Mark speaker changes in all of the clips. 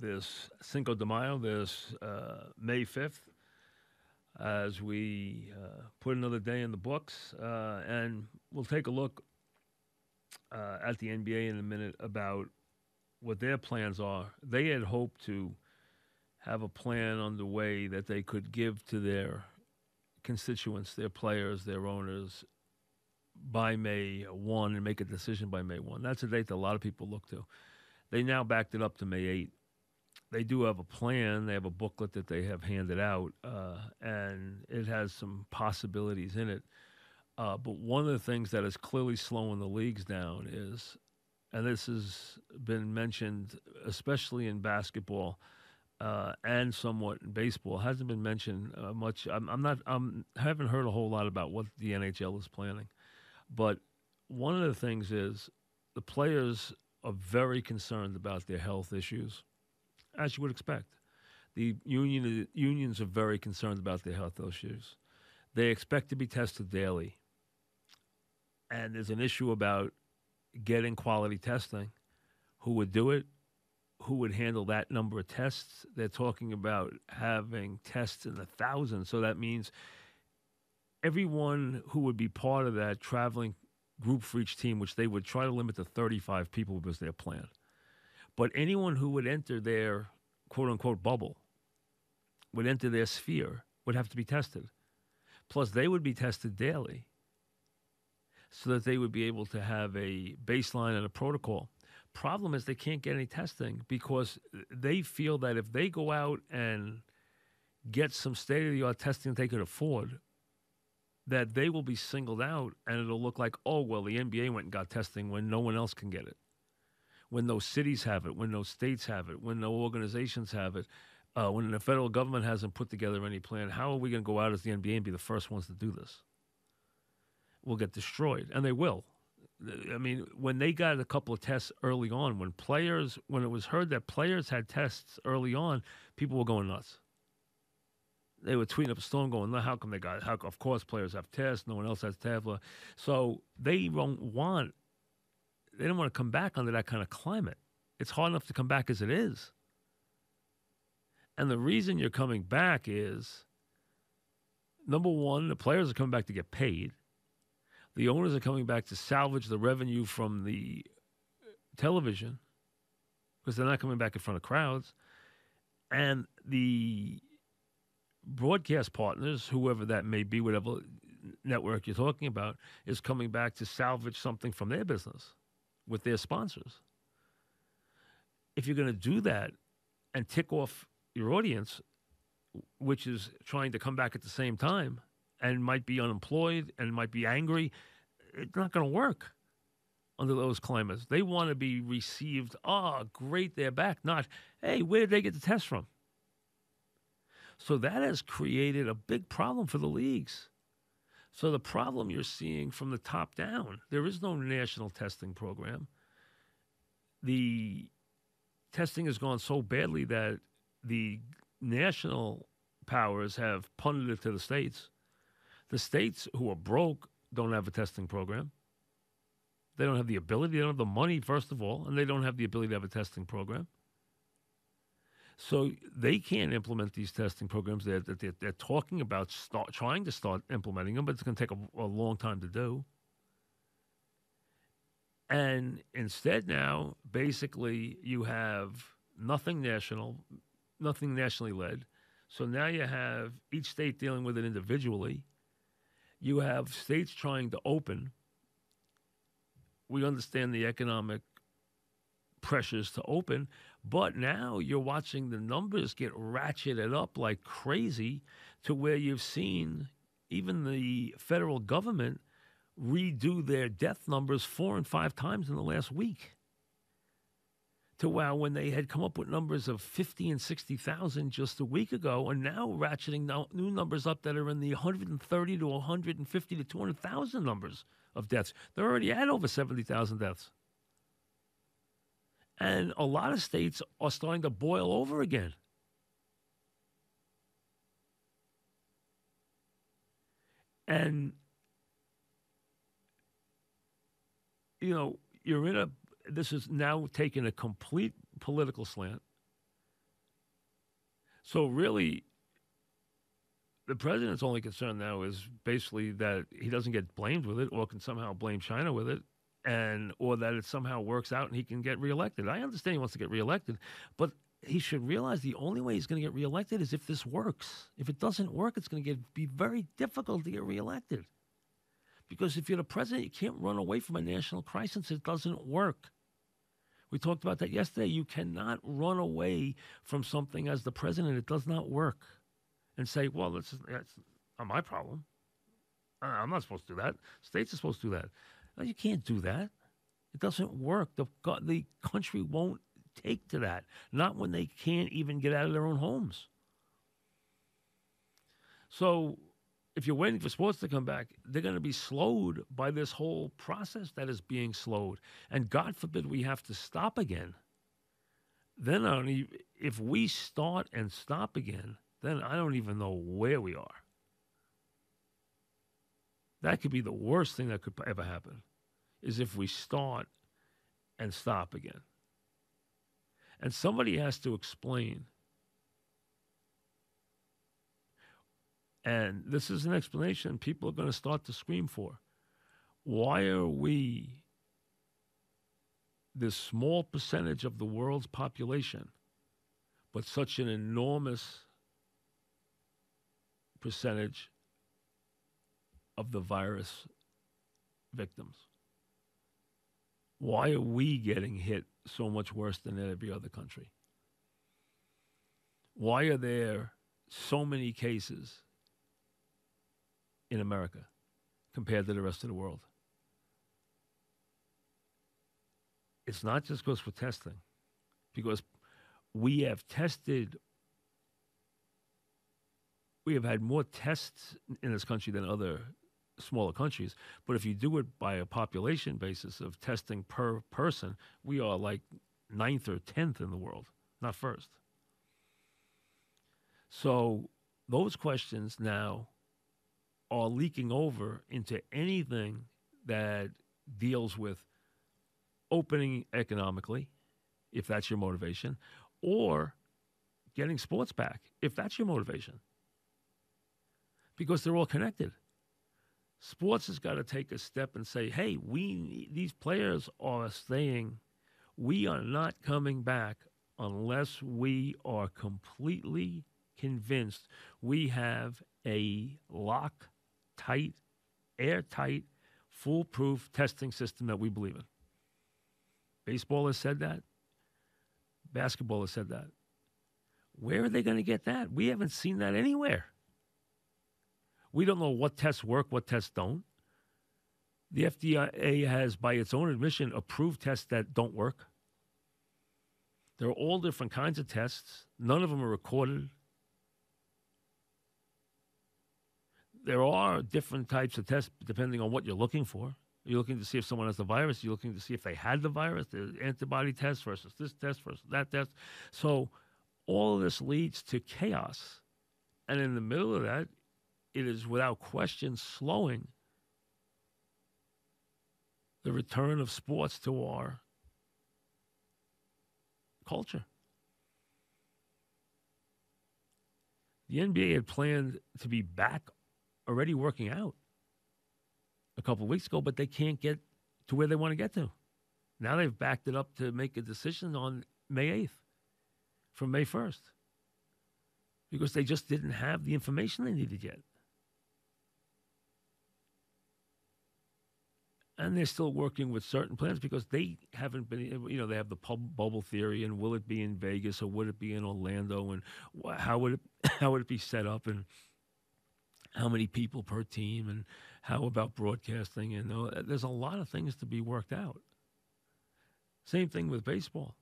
Speaker 1: this Cinco de Mayo, this May 5th, as we put another day in the books. And we'll take a look at the NBA in a minute about what their plans are. They had hoped to have a plan underway that they could give to their constituents, their players, their owners by May 1 and make a decision by May 1. That's a date that a lot of people look to. They now backed it up to May 8. They do have a plan. They have a booklet that they have handed out, and it has some possibilities in it. But one of the things that is clearly slowing the leagues down is, and this has been mentioned, especially in basketball and somewhat in baseball, hasn't been mentioned much. I haven't heard a whole lot about what the NHL is planning. But one of the things is the players are very concerned about their health issues, as you would expect. The unions are very concerned about their health issues. They expect to be tested daily. And there's an issue about getting quality testing. Who would do it? Who would handle that number of tests? They're talking about having tests in the thousands. So that means everyone who would be part of that traveling group for each team, which they would try to limit to 35 people was their plan. But anyone who would enter their quote-unquote bubble, would enter their sphere, would have to be tested. Plus, they would be tested daily so that they would be able to have a baseline and a protocol. Problem is they can't get any testing because they feel that if they go out and get some state-of-the-art testing that they could afford, that they will be singled out and it'll look like, oh, well, the NBA went and got testing when no one else can get it. When no cities have it, when no states have it, when no organizations have it, when the federal government hasn't put together any plan, how are we going to go out as the NBA and be the first ones to do this? We'll get destroyed, and they will. I mean, when they got a couple of tests early on, when it was heard that players had tests early on, people were going nuts. They were tweeting up a storm going, no, how come they got it? Of course players have tests, no one else has tests. So they don't want to come back under that kind of climate. It's hard enough to come back as it is. And the reason you're coming back is, number one, the players are coming back to get paid. The owners are coming back to salvage the revenue from the television because they're not coming back in front of crowds. And the broadcast partners, whoever that may be, whatever network you're talking about, is coming back to salvage something from their business with their sponsors. If you're going to do that and tick off your audience, which is trying to come back at the same time and might be unemployed and might be angry, it's not going to work under those climates. They want to be received, oh, great, they're back, not, hey, where did they get the test from? So that has created a big problem for the leagues. So the problem you're seeing from the top down, there is no national testing program. The testing has gone so badly that the national powers have punted it to the states. The states who are broke don't have a testing program. They don't have the ability, they don't have the money, first of all, and they don't have the ability to have a testing program. So they can't implement these testing programs. They're talking about trying to start implementing them, but it's going to take a long time to do. And instead now, basically, you have nothing national, nothing nationally led. So now you have each state dealing with it individually. You have states trying to open. We understand the economic pressures to open, but now you're watching the numbers get ratcheted up like crazy to where you've seen even the federal government redo their death numbers 4 and 5 times in the last week. To when they had come up with numbers of 50 and 60,000 just a week ago, and now ratcheting new numbers up that are in the 130 to 150 to 200,000 numbers of deaths. They're already at over 70,000 deaths. And a lot of states are starting to boil over again. And, you know, this is now taking a complete political slant. So really, the president's only concern now is basically that he doesn't get blamed with it, or can somehow blame China with it, and or that it somehow works out and he can get reelected. I understand he wants to get reelected, but he should realize the only way he's going to get reelected is if this works. If it doesn't work, it's going to be very difficult to get reelected. Because if you're the president, you can't run away from a national crisis. It doesn't work. We talked about that yesterday. You cannot run away from something as the president. It does not work. And say, well, that's not my problem. I'm not supposed to do that. States are supposed to do that. No, you can't do that. It doesn't work. The country won't take to that. Not when they can't even get out of their own homes. So if you're waiting for sports to come back, they're going to be slowed by this whole process that is being slowed. And God forbid we have to stop again. Then if we start and stop again, then I don't even know where we are. That could be the worst thing that could ever happen, is if we start and stop again. And somebody has to explain. And this is an explanation people are going to start to scream for. Why are we, this small percentage of the world's population, but such an enormous percentage of the virus victims? Why are we getting hit so much worse than every other country? Why are there so many cases in America compared to the rest of the world? It's not just because we're testing, because we have had more tests in this country than other smaller countries. But if you do it by a population basis of testing per person, we are like 9th or 10th in the world, not first. So those questions now are leaking over into anything that deals with opening economically, if that's your motivation, or getting sports back, if that's your motivation. Because they're all connected. Sports has got to take a step and say, hey, these players are saying we are not coming back unless we are completely convinced we have a lock-tight, airtight, foolproof testing system that we believe in. Baseball has said that. Basketball has said that. Where are they going to get that? We haven't seen that anywhere. We don't know what tests work, what tests don't. The FDA has, by its own admission, approved tests that don't work. There are all different kinds of tests. None of them are recorded. There are different types of tests depending on what you're looking for. You're looking to see if someone has the virus. You're looking to see if they had the virus. There's antibody tests versus this test versus that test. So all of this leads to chaos. And in the middle of that, it is without question slowing the return of sports to our culture. The NBA had planned to be back already working out a couple of weeks ago, but they can't get to where they want to get to. Now they've backed it up to make a decision on May 8th from May 1st because they just didn't have the information they needed yet. And they're still working with certain plans because they haven't been, they have the bubble theory and will it be in Vegas or would it be in Orlando and how would it be set up and how many people per team and how about broadcasting? And there's a lot of things to be worked out. Same thing with baseball.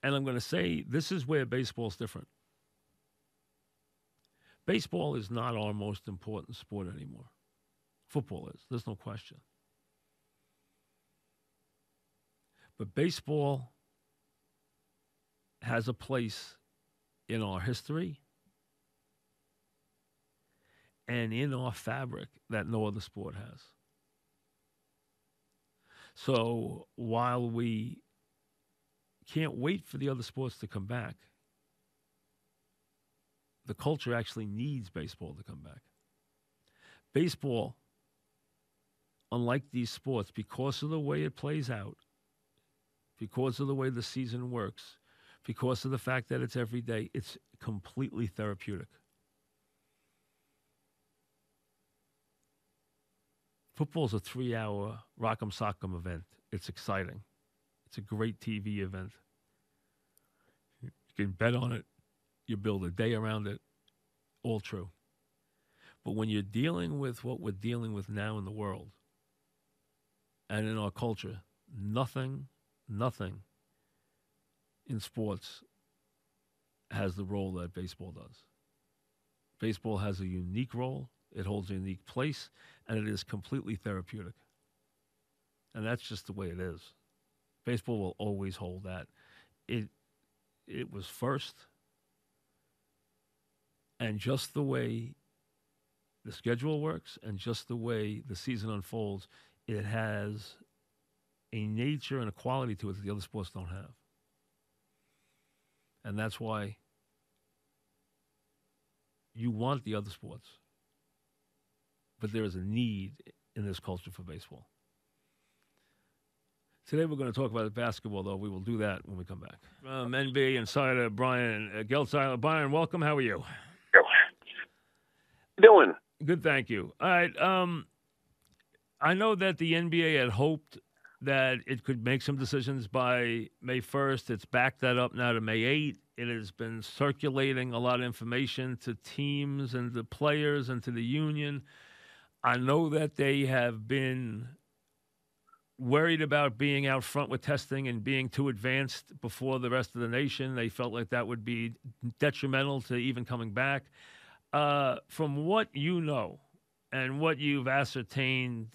Speaker 1: And I'm going to say this is where baseball's different. Baseball is not our most important sport anymore. Football is. There's no question. But baseball has a place in our history and in our fabric that no other sport has. So while we can't wait for the other sports to come back. The culture actually needs baseball to come back. Baseball, unlike these sports, because of the way it plays out, because of the way the season works, because of the fact that it's every day, it's completely therapeutic. Football's a 3-hour rock'em sock'em event. It's exciting. It's a great TV event. You can bet on it. You build a day around it. All true. But when you're dealing with what we're dealing with now in the world and in our culture, nothing in sports has the role that baseball does. Baseball has a unique role. It holds a unique place, and it is completely therapeutic. And that's just the way it is. Baseball will always hold that. It was first, and just the way the schedule works and just the way the season unfolds, it has a nature and a quality to it that the other sports don't have. And that's why you want the other sports. But there is a need in this culture for baseball. Today we're going to talk about basketball, though. We will do that when we come back. NBA insider Brian Geltzeiler. Brian, welcome. How are you?
Speaker 2: How you doing?
Speaker 1: Good, thank you. All right. I know that the NBA had hoped that it could make some decisions by May 1st. It's backed that up now to May 8th. It has been circulating a lot of information to teams and to players and to the union. I know that they have been worried about being out front with testing and being too advanced before the rest of the nation. They felt like that would be detrimental to even coming back. From what you know and what you've ascertained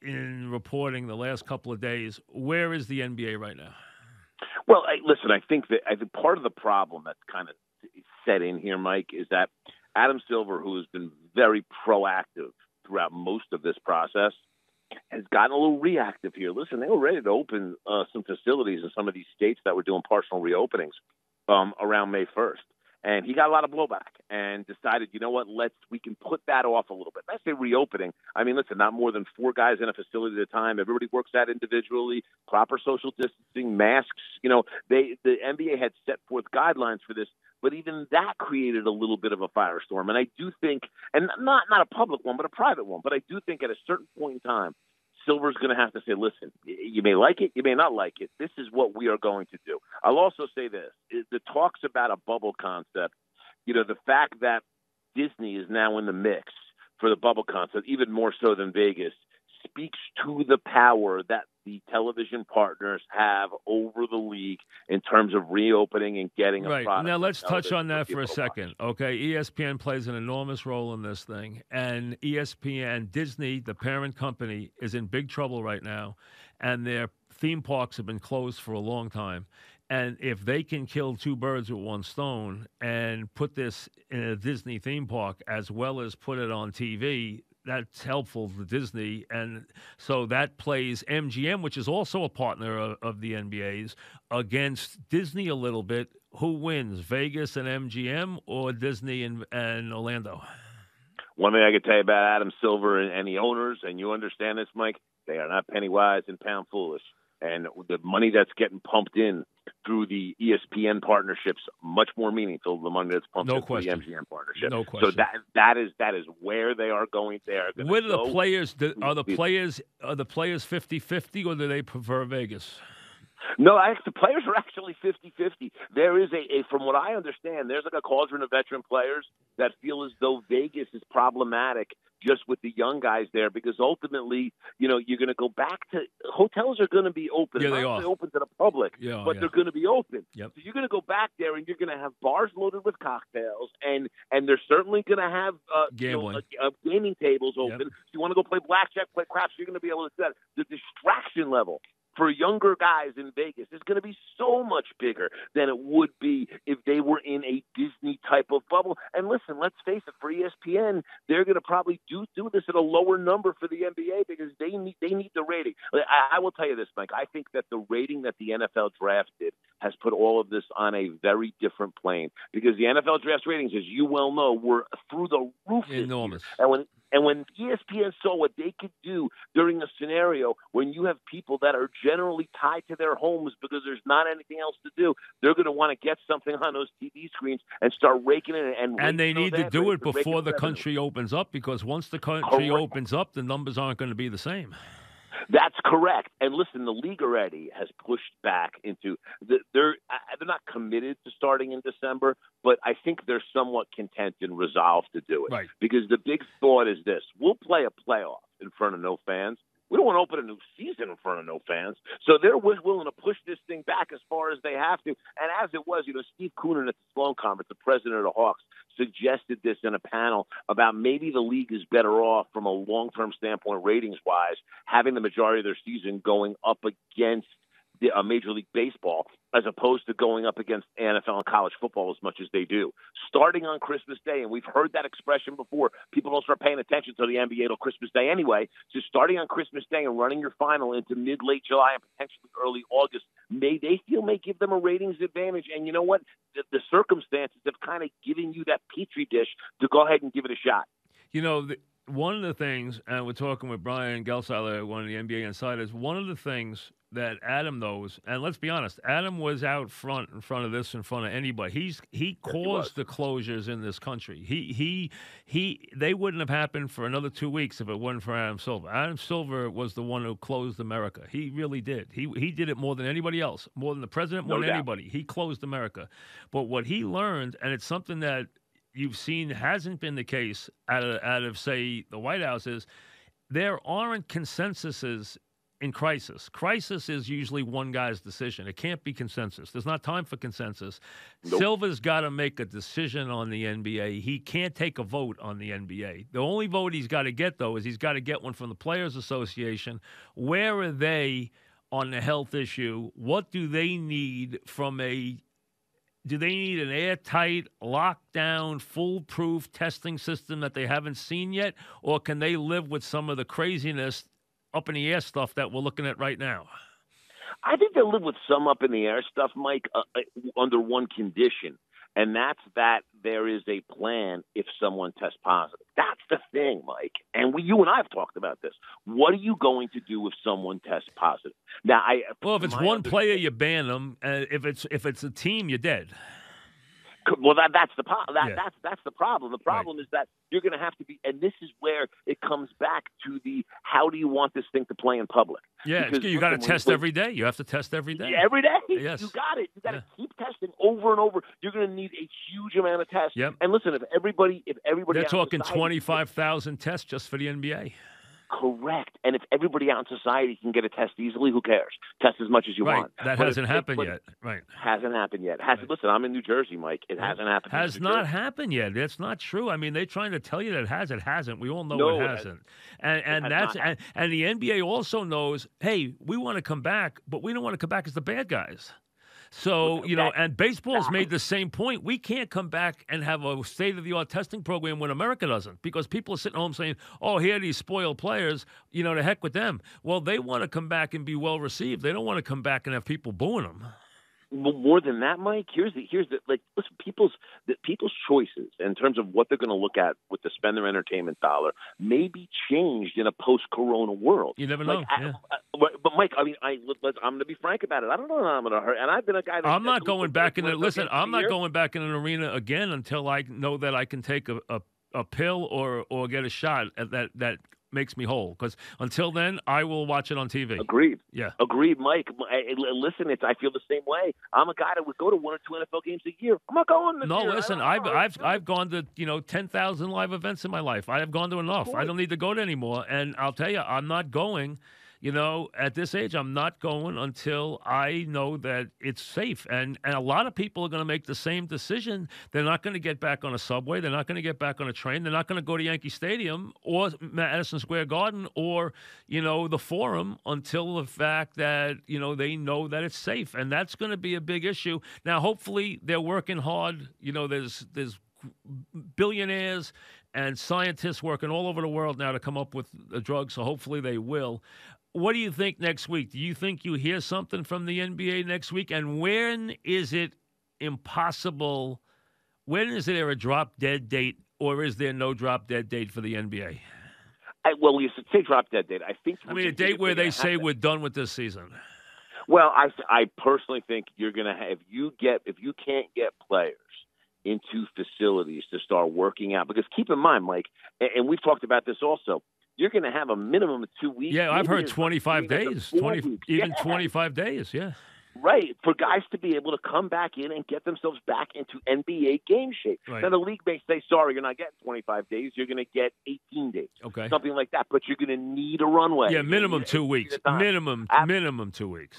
Speaker 1: in reporting the last couple of days, where is the NBA right now?
Speaker 2: Well, listen, I think part of the problem that's kind of set in here, Mike, is that Adam Silver, who has been very proactive throughout most of this process, has gotten a little reactive here. Listen, they were ready to open some facilities in some of these states that were doing partial reopenings around May 1st. And he got a lot of blowback and decided, you know what, we can put that off a little bit. When I say reopening, I mean, listen, not more than 4 guys in a facility at a time. Everybody works out individually, proper social distancing, masks. You know, the NBA had set forth guidelines for this, but even that created a little bit of a firestorm. And I do think, and not a public one, but a private one, but I do think at a certain point in time, Silver's going to have to say, listen, you may like it, you may not like it. This is what we are going to do. I'll also say this. The talks about a bubble concept, you know, the fact that Disney is now in the mix for the bubble concept, even more so than Vegas, speaks to the power that the television partners have over the league in terms of reopening and getting a product.
Speaker 1: Now, let's touch on that for a second. Okay, ESPN plays an enormous role in this thing, and ESPN, Disney, the parent company, is in big trouble right now, and their theme parks have been closed for a long time. And if they can kill 2 birds with 1 stone and put this in a Disney theme park as well as put it on TV, that's helpful to Disney. And so that plays MGM, which is also a partner of the NBA's, against Disney a little bit. Who wins, Vegas and MGM or Disney and Orlando?
Speaker 2: One thing I can tell you about Adam Silver and the owners, and you understand this, Mike, they are not penny wise and pound foolish. And the money that's getting pumped in through the ESPN partnerships much more meaningful than the money that's pumped in through the MGM partnership.
Speaker 1: No question.
Speaker 2: So that is where they are going. They are going
Speaker 1: to go. The players are the players 50-50 or do they prefer Vegas?
Speaker 2: No, the players are actually 50-50. There is from what I understand, there's like a cauldron of veteran players that feel as though Vegas is problematic just with the young guys there, because ultimately, you know, you're going to go back to hotels are going to be open.
Speaker 1: Yeah, they are
Speaker 2: open to the public, but they're going to be open.
Speaker 1: Yep.
Speaker 2: So you're going to go back there and you're going to have bars loaded with cocktails, and they're certainly going to have
Speaker 1: gambling,
Speaker 2: gaming tables open.
Speaker 1: Yep.
Speaker 2: If you want to go play blackjack, play craps, you're going to be able to do that. The distraction level for younger guys in Vegas is going to be so much bigger than it would be if they were in a Disney type of bubble. And listen, let's face it, for ESPN, they're going to probably do this at a lower number for the NBA because they need the rating. I will tell you this, Mike. I think that the rating that the NFL draft did has put all of this on a very different plane because the NFL draft ratings, as you well know, were through the roof this
Speaker 1: Enormous.
Speaker 2: year. And when ESPN saw what they could do during a scenario when you have people that are generally tied to their homes because there's not anything else to do, they're going to want to get something on those TV screens and start raking it.
Speaker 1: And they need to do it before the country opens up because once the country opens up, the numbers aren't going to be the same.
Speaker 2: That's correct. And listen, the league already has pushed back into they're not committed to starting in December, but I think they're somewhat content and resolved to do it.
Speaker 1: Right.
Speaker 2: Because the big thought is this: we'll play a playoff in front of no fans. We don't want to open a new season in front of no fans. So they're willing to push this thing back as far as they have to. And as it was, Steve Koonin at the Sloan Conference, the president of the Hawks, suggested this in a panel about maybe the league is better off from a long-term standpoint, ratings-wise, having the majority of their season going up against Major League Baseball as opposed to going up against NFL and college football as much as they do. Starting on Christmas Day, and we've heard that expression before, people don't start paying attention to the NBA till Christmas Day anyway, so starting on Christmas Day and running your final into mid-late July and potentially early August, may give them a ratings advantage. And you know what? The circumstances have kind of given you that petri dish to go ahead and give it a shot.
Speaker 1: One of the things, and we're talking with Brian Gelsiler, one of the NBA insiders, one of the things that Adam knows, and let's be honest, Adam was out front in front of anybody. He caused the closures in this country. They wouldn't have happened for another 2 weeks if it wasn't for Adam Silver. Adam Silver was the one who closed America. He really did. He did it more than anybody else, more than the president, more than anybody. He closed America. But what he learned, and it's something that you've seen hasn't been the case out of say, the White House, is there aren't consensuses in crisis. Crisis is usually one guy's decision. It can't be consensus. There's not time for consensus. Nope. Silver's got to make a decision on the NBA. He can't take a vote on the NBA. The only vote he's got to get, though, is he's got to get one from the Players Association. Where are they on the health issue? What do they need from do they need an airtight, lockdown, foolproof testing system that they haven't seen yet? Or can they live with some of the craziness up in the air stuff that we're looking at right now?
Speaker 2: I think they'll live with some up in the air stuff, Mike, under one condition, and that's that there is a plan if someone tests positive. That's the thing, Mike. And you and I have talked about this. What are you going to do if someone tests positive? Now,
Speaker 1: if it's one player, you ban them. If it's a team, you're dead.
Speaker 2: Well, that's the that's the problem. The problem is that you're going to have to be, and this is where it comes back to the how do you want this thing to play in public?
Speaker 1: Yeah, because you got to test every day. You have to test every day.
Speaker 2: Every day.
Speaker 1: Yes.
Speaker 2: You got it. You got to keep testing over and over. You're going to need a huge amount of tests.
Speaker 1: Yep.
Speaker 2: And listen, if everybody,
Speaker 1: they're talking 25,000 tests just for the NBA.
Speaker 2: Correct. And if everybody out in society can get a test easily, who cares? Test as much as you want.
Speaker 1: That hasn't happened yet. Right.
Speaker 2: Hasn't happened yet. Listen, I'm in New Jersey, Mike. It hasn't happened.
Speaker 1: Has not happened yet. That's not true. I mean, they're trying to tell you that it has. It hasn't. We all know it hasn't. And the NBA also knows, hey, we want to come back, but we don't want to come back as the bad guys. So, and baseball's made the same point. We can't come back and have a state-of-the-art testing program when America doesn't, because people are sitting home saying, oh, here are these spoiled players, to heck with them. Well, they want to come back and be well-received. They don't want to come back and have people booing them.
Speaker 2: More than that, Mike, here's the listen, people's choices in terms of what they're going to look at with the spend their entertainment dollar may be changed in a post-corona world.
Speaker 1: You never know.
Speaker 2: But Mike, I mean, I'm going to be frank about it. I don't know how I'm going to hurt, and I've been a guy.
Speaker 1: I'm not going back in. I'm not going back in an arena again until I know that I can take a pill or get a shot at that makes me whole. Because until then, I will watch it on TV.
Speaker 2: Agreed.
Speaker 1: Yeah.
Speaker 2: Agreed, Mike. Listen, I feel the same way. I'm a guy that would go to 1 or 2 NFL games a year. I'm not going this year.
Speaker 1: Listen, I've gone to 10,000 live events in my life. I have gone to enough. I don't need to go to anymore. And I'll tell you, I'm not going. At this age, I'm not going until I know that it's safe. And a lot of people are going to make the same decision. They're not going to get back on a subway. They're not going to get back on a train. They're not going to go to Yankee Stadium or Madison Square Garden or, the Forum until the fact that, they know that it's safe. And that's going to be a big issue. Now, hopefully, they're working hard. There's billionaires and scientists working all over the world now to come up with a drug, so hopefully they will. what do you think next week? Do you think you hear something from the NBA next week? And when is it impossible? When is there a drop-dead date, or is there no drop-dead date for the NBA?
Speaker 2: Well, you say drop-dead date. I think.
Speaker 1: I mean, a date where they say we're done with this season.
Speaker 2: Well, I personally think you're going to have if you can't get players into facilities to start working out, because keep in mind, Mike, and we've talked about this also, you're going to have a minimum of 2 weeks.
Speaker 1: Yeah, I've heard 25 days, 25 days, yeah.
Speaker 2: Right, for guys to be able to come back in and get themselves back into NBA game shape.
Speaker 1: Right.
Speaker 2: Now, the league may say, sorry, you're not getting 25 days. You're going to get 18 days,
Speaker 1: okay,
Speaker 2: something like that. But you're going to need a runway.
Speaker 1: Yeah, minimum 2 weeks. Minimum 2 weeks.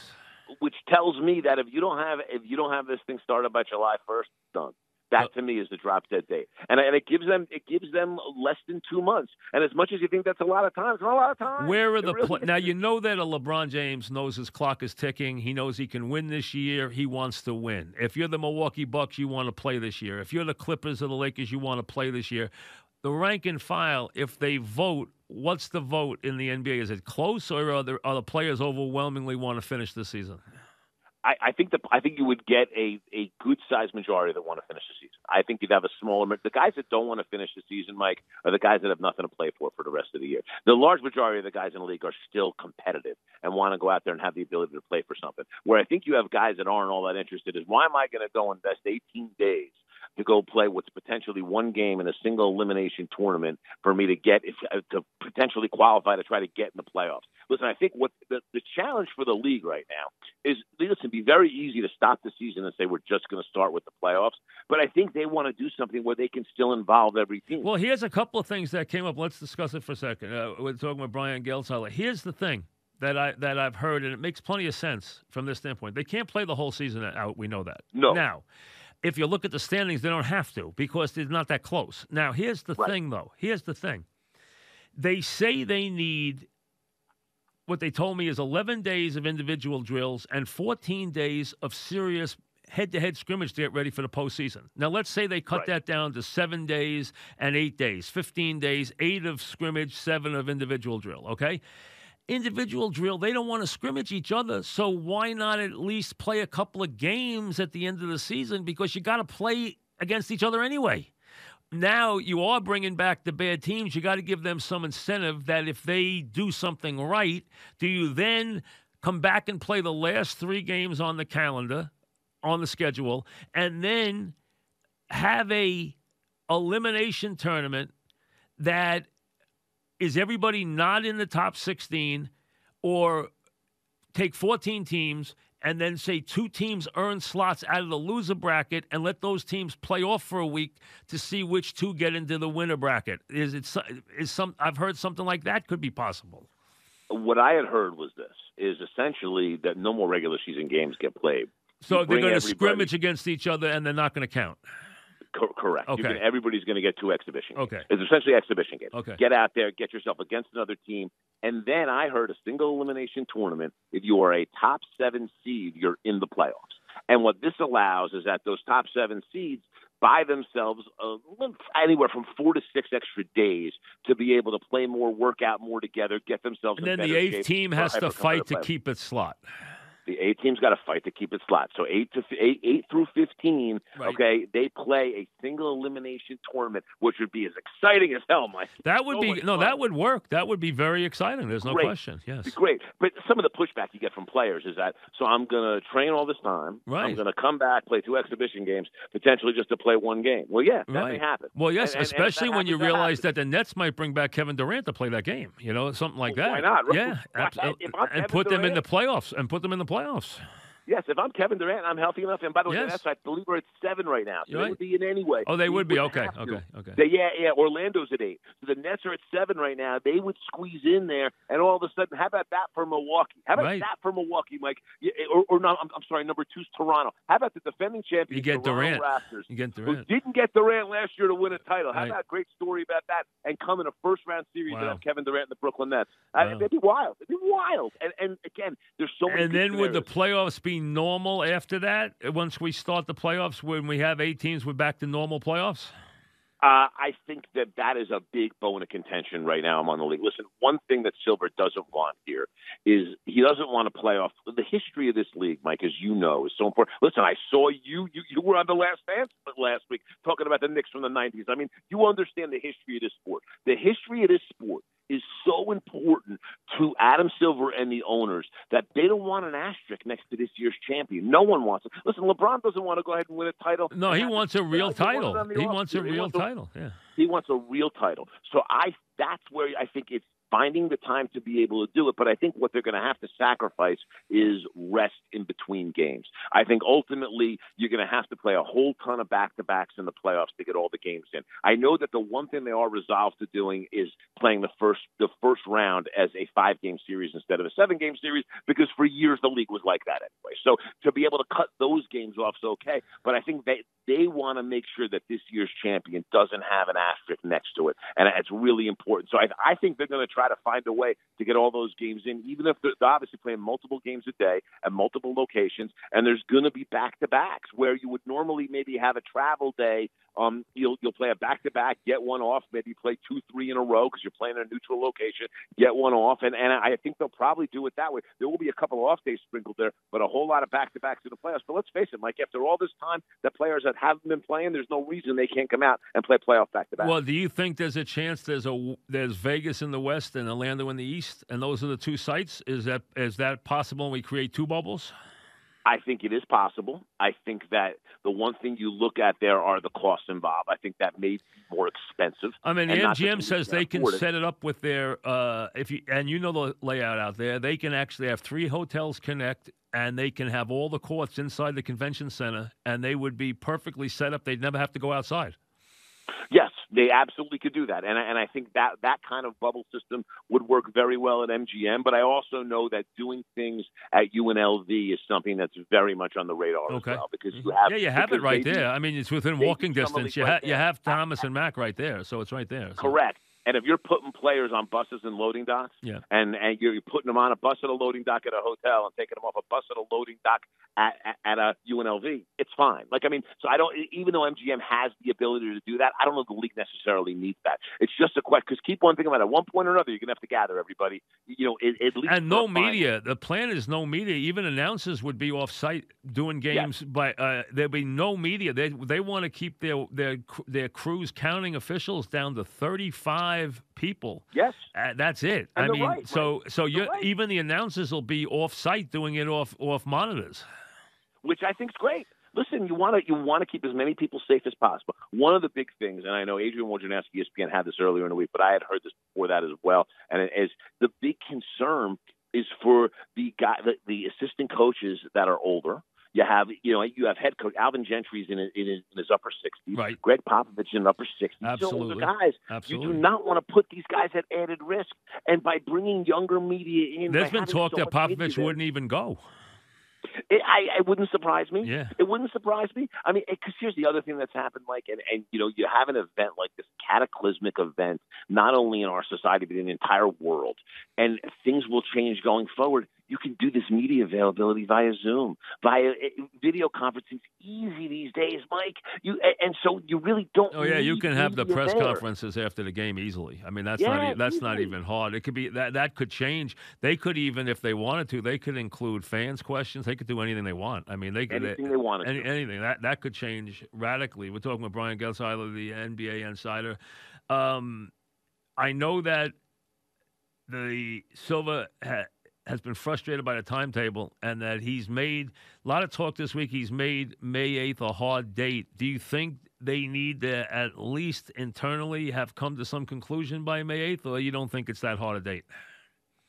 Speaker 2: Which tells me that if you don't have this thing started by July 1st, done. That to me is the drop dead date, and it gives them less than 2 months. And as much as you think that's a lot of time, it's not a lot of time.
Speaker 1: Where are now? You know that a LeBron James knows his clock is ticking. He knows he can win this year. He wants to win. If you're the Milwaukee Bucks, you want to play this year. If you're the Clippers or the Lakers, you want to play this year. The rank and file, if they vote, what's the vote in the NBA? Is it close, or are the players overwhelmingly want to finish the season?
Speaker 2: I think you would get a good sized majority that want to finish the season. I think you'd have a smaller. The guys that don't want to finish the season, Mike, are the guys that have nothing to play for the rest of the year. The large majority of the guys in the league are still competitive and want to go out there and have the ability to play for something. Where I think you have guys that aren't all that interested is, why am I going to go invest 18 days to go play what's potentially one game in a single elimination tournament for me to to potentially qualify to try to get in the playoffs? Listen, I think what the challenge for the league right now is, listen, be very easy to stop the season and say we're just going to start with the playoffs. But I think they want to do something where they can still involve every team.
Speaker 1: Well, here's a couple of things that came up. Let's discuss it for a second. We're talking with Brian Geltzeiler. Here's the thing that I've heard, and it makes plenty of sense from this standpoint. They can't play the whole season out. We know that.
Speaker 2: No.
Speaker 1: Now, if you look at the standings, they don't have to, because they're not that close. Now, here's the thing, though. Here's the thing. They say they need, what they told me is 11 days of individual drills and 14 days of serious head-to-head scrimmage to get ready for the postseason. Now, let's say they cut that down to 7 days and 8 days, 15 days, 8 of scrimmage, 7 of individual drill, okay? Individual drill, they don't want to scrimmage each other, so why not at least play a couple of games at the end of the season, because you got to play against each other anyway. Now you are bringing back the bad teams. You got to give them some incentive that if they do something right, do you then come back and play the last 3 games on the calendar, on the schedule, and then have a elimination tournament that is everybody not in the top 16, or take 14 teams and then say 2 teams earn slots out of the loser bracket and let those teams play off for a week to see which 2 get into the winner bracket? I've heard something like that could be possible.
Speaker 2: What I had heard was essentially that no more regular season games get played.
Speaker 1: So they're going to scrimmage against each other and they're not going to count.
Speaker 2: Correct.
Speaker 1: Okay.
Speaker 2: Everybody's going to get 2 exhibition games.
Speaker 1: Okay.
Speaker 2: It's essentially exhibition games.
Speaker 1: Okay.
Speaker 2: Get out there, get yourself against another team, and then I heard a single elimination tournament. If you are a top 7 seed, you're in the playoffs. And what this allows is that those top 7 seeds buy themselves anywhere from 4 to 6 extra days to be able to play more, work out more together, get themselves.
Speaker 1: And then the 8th team has to fight to keep its slot.
Speaker 2: The 8 team's got to fight to keep its slot. So 8 through 15,
Speaker 1: right.
Speaker 2: Okay, they play a single elimination tournament, which would be as exciting as hell, Mike.
Speaker 1: That would that would work. That would be very exciting. There's no question. Yes,
Speaker 2: it'd be great. But some of the pushback you get from players is that, so I'm going to train all this time.
Speaker 1: Right.
Speaker 2: I'm going to come back, play 2 exhibition games, potentially just to play 1 game. Well, yeah, that may happen.
Speaker 1: Well, yes, especially when you realize that the Nets might bring back Kevin Durant to play that game. You know, something like that.
Speaker 2: Why not? Right?
Speaker 1: Yeah, and put them in the playoffs.
Speaker 2: Yes, if I'm Kevin Durant, I'm healthy enough. And by the way, that's, I believe we're at 7 right now. So they would be in anyway.
Speaker 1: Oh, they would be. Okay.
Speaker 2: Yeah. Orlando's at 8. So the Nets are at 7 right now. They would squeeze in there, and all of a sudden, how about that for Milwaukee? How about that for Milwaukee, Mike? Or no, I'm sorry, number 2's Toronto. How about the defending champions,
Speaker 1: you get
Speaker 2: Toronto
Speaker 1: Durant.
Speaker 2: Raptors,
Speaker 1: you get Durant.
Speaker 2: who didn't get Durant last year to win a title? How about a great story about that? And come in a first-round series and have Kevin Durant and the Brooklyn Nets. It'd be wild. And again, there's so many.
Speaker 1: And then would the playoffs be normal after that? Once we start the playoffs, when we have 8 teams, we're back to normal playoffs?
Speaker 2: I think that is a big bone of contention right now among the league. Listen, one thing that Silver doesn't want here is he doesn't want to play off the history of this league, Mike, as you know, is so important. Listen, I saw you were on The Last Dance last week talking about the Knicks from the 90s. I mean, you understand the history of this sport. The history of this sport is so important to Adam Silver and the owners that they don't want an asterisk next to this year's champion. No one wants it. Listen, LeBron doesn't want to go ahead and win a title.
Speaker 1: No, he wants a real title. He wants a real title. Yeah.
Speaker 2: He wants a real title. So that's where I think it's finding the time to be able to do it. But I think what they're going to have to sacrifice is rest in between games. I think ultimately you're going to have to play a whole ton of back-to-backs in the playoffs to get all the games in. I know that the one thing they are resolved to doing is playing the first round as a 5-game series instead of a 7-game series, because for years the league was like that anyway. So to be able to cut those games off is okay. But I think they want to make sure that this year's champion doesn't have an asterisk next to it. And it's really important. So I think they're going to try to find a way to get all those games in, even if they're obviously playing multiple games a day at multiple locations. And there's going to be back-to-backs where you would normally maybe have a travel day. You'll play a back-to-back, get one off, maybe play 2-3 in a row because you're playing in a neutral location, get one off. And I think they'll probably do it that way. There will be a couple of off days sprinkled there, but a whole lot of back-to-backs in the playoffs. But let's face it, Mike, after all this time, the players that haven't been playing, there's no reason they can't come out and play playoff back-to-back.
Speaker 1: Well, do you think there's a chance there's Vegas in the West and Orlando in the East, and those are the two sites? Is that possible when we create two bubbles?
Speaker 2: I think it is possible. I think that the one thing you look at there are the costs involved. I think that may be more expensive.
Speaker 1: I mean, the MGM says they can set it up with their you know the layout out there. They can actually have 3 hotels connect, and they can have all the courts inside the convention center, and they would be perfectly set up. They'd never have to go outside.
Speaker 2: Yes, they absolutely could do that. And I think that kind of bubble system would work very well at MGM. But I also know that doing things at UNLV is something that's very much on the radar as well. Because
Speaker 1: you have it right there. I mean, it's within walking distance. You have Thomas and Mack right there, so it's right there. So.
Speaker 2: Correct. And if you're putting players on buses and loading docks, and you're putting them on a bus at a loading dock at a hotel and taking them off a bus at a loading dock at a UNLV, it's fine. So I don't. Even though MGM has the ability to do that, I don't know if the league necessarily needs that. It's just a question. Because keep on thinking about it. At one point or another, you're gonna have to gather everybody. At least
Speaker 1: and no media. The plan is no media. Even announcers would be off site doing games. But there'd be no media. They want to keep their crews, counting officials, down to 35 people.
Speaker 2: Yes,
Speaker 1: that's it.
Speaker 2: And
Speaker 1: even the announcers will be off site doing it off monitors,
Speaker 2: which I think is great. Listen, you want to keep as many people safe as possible. One of the big things, and I know Adrian Wojnarowski, ESPN, had this earlier in the week, but I had heard this before that as well, and it is the big concern is for the assistant coaches that are older. You have head coach Alvin Gentry's in his upper 60s.
Speaker 1: Right.
Speaker 2: Greg Popovich in upper 60s.
Speaker 1: Absolutely.
Speaker 2: Older guys.
Speaker 1: Absolutely.
Speaker 2: You do not want to put these guys at added risk. And by bringing younger media in,
Speaker 1: there's been talk that Popovich wouldn't even go.
Speaker 2: It wouldn't surprise me.
Speaker 1: Yeah.
Speaker 2: It wouldn't surprise me. I mean, because here's the other thing that's happened, Mike, and you have an event like this, cataclysmic event, not only in our society but in the entire world, and things will change going forward. You can do this media availability via Zoom, via video conferencing. Easy these days, Mike. And so you really don't.
Speaker 1: Oh yeah, you can have the press
Speaker 2: there.
Speaker 1: conferences after the game easily. I mean, that's not even hard. It could be that could change. They could even, if they wanted to, they could include fans' questions. They could do anything they want. I mean, they could
Speaker 2: anything they wanted.
Speaker 1: Anything that could change radically. We're talking with Brian Gelsiler, the NBA insider. I know that the Silva has been frustrated by the timetable, and that he's made a lot of talk this week. He's made May 8th a hard date. Do you think they need to at least internally have come to some conclusion by May 8th, or you don't think it's that hard a date?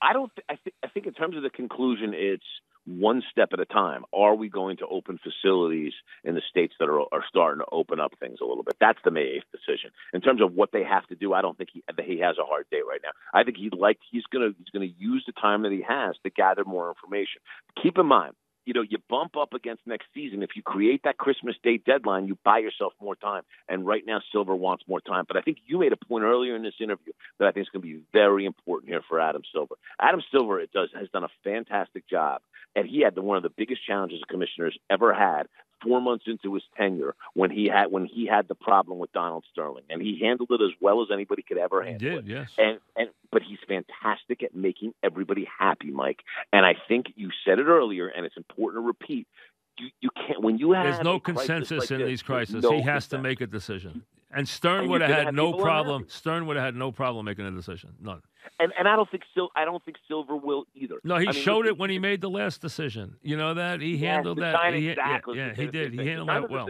Speaker 2: I don't. I think in terms of the conclusion, it's one step at a time. Are we going to open facilities in the states that are starting to open up things a little bit? That's the May 8th decision. In terms of what they have to do, I don't think he has a hard date right now. I think he's going to use the time that he has to gather more information. Keep in mind, you bump up against next season. If you create that Christmas Day deadline, you buy yourself more time. And right now, Silver wants more time. But I think you made a point earlier in this interview that I think is going to be very important here for Adam Silver. Adam Silver has done a fantastic job. And he had one of the biggest challenges the commissioners ever had, 4 months into his tenure when he had the problem with Donald Sterling, and he handled it as well as anybody could ever handle it.
Speaker 1: Yes.
Speaker 2: But he's fantastic at making everybody happy, Mike. And I think you said it earlier, and it's important to repeat. You can't when you have
Speaker 1: there's no consensus in these crises. He has to make a decision. And Stern would have had no problem. Stern would have had no problem making a decision. None.
Speaker 2: And I don't think Silver will either.
Speaker 1: No, he showed it when he made the last decision. You know that he handled that. He did. He handled that well.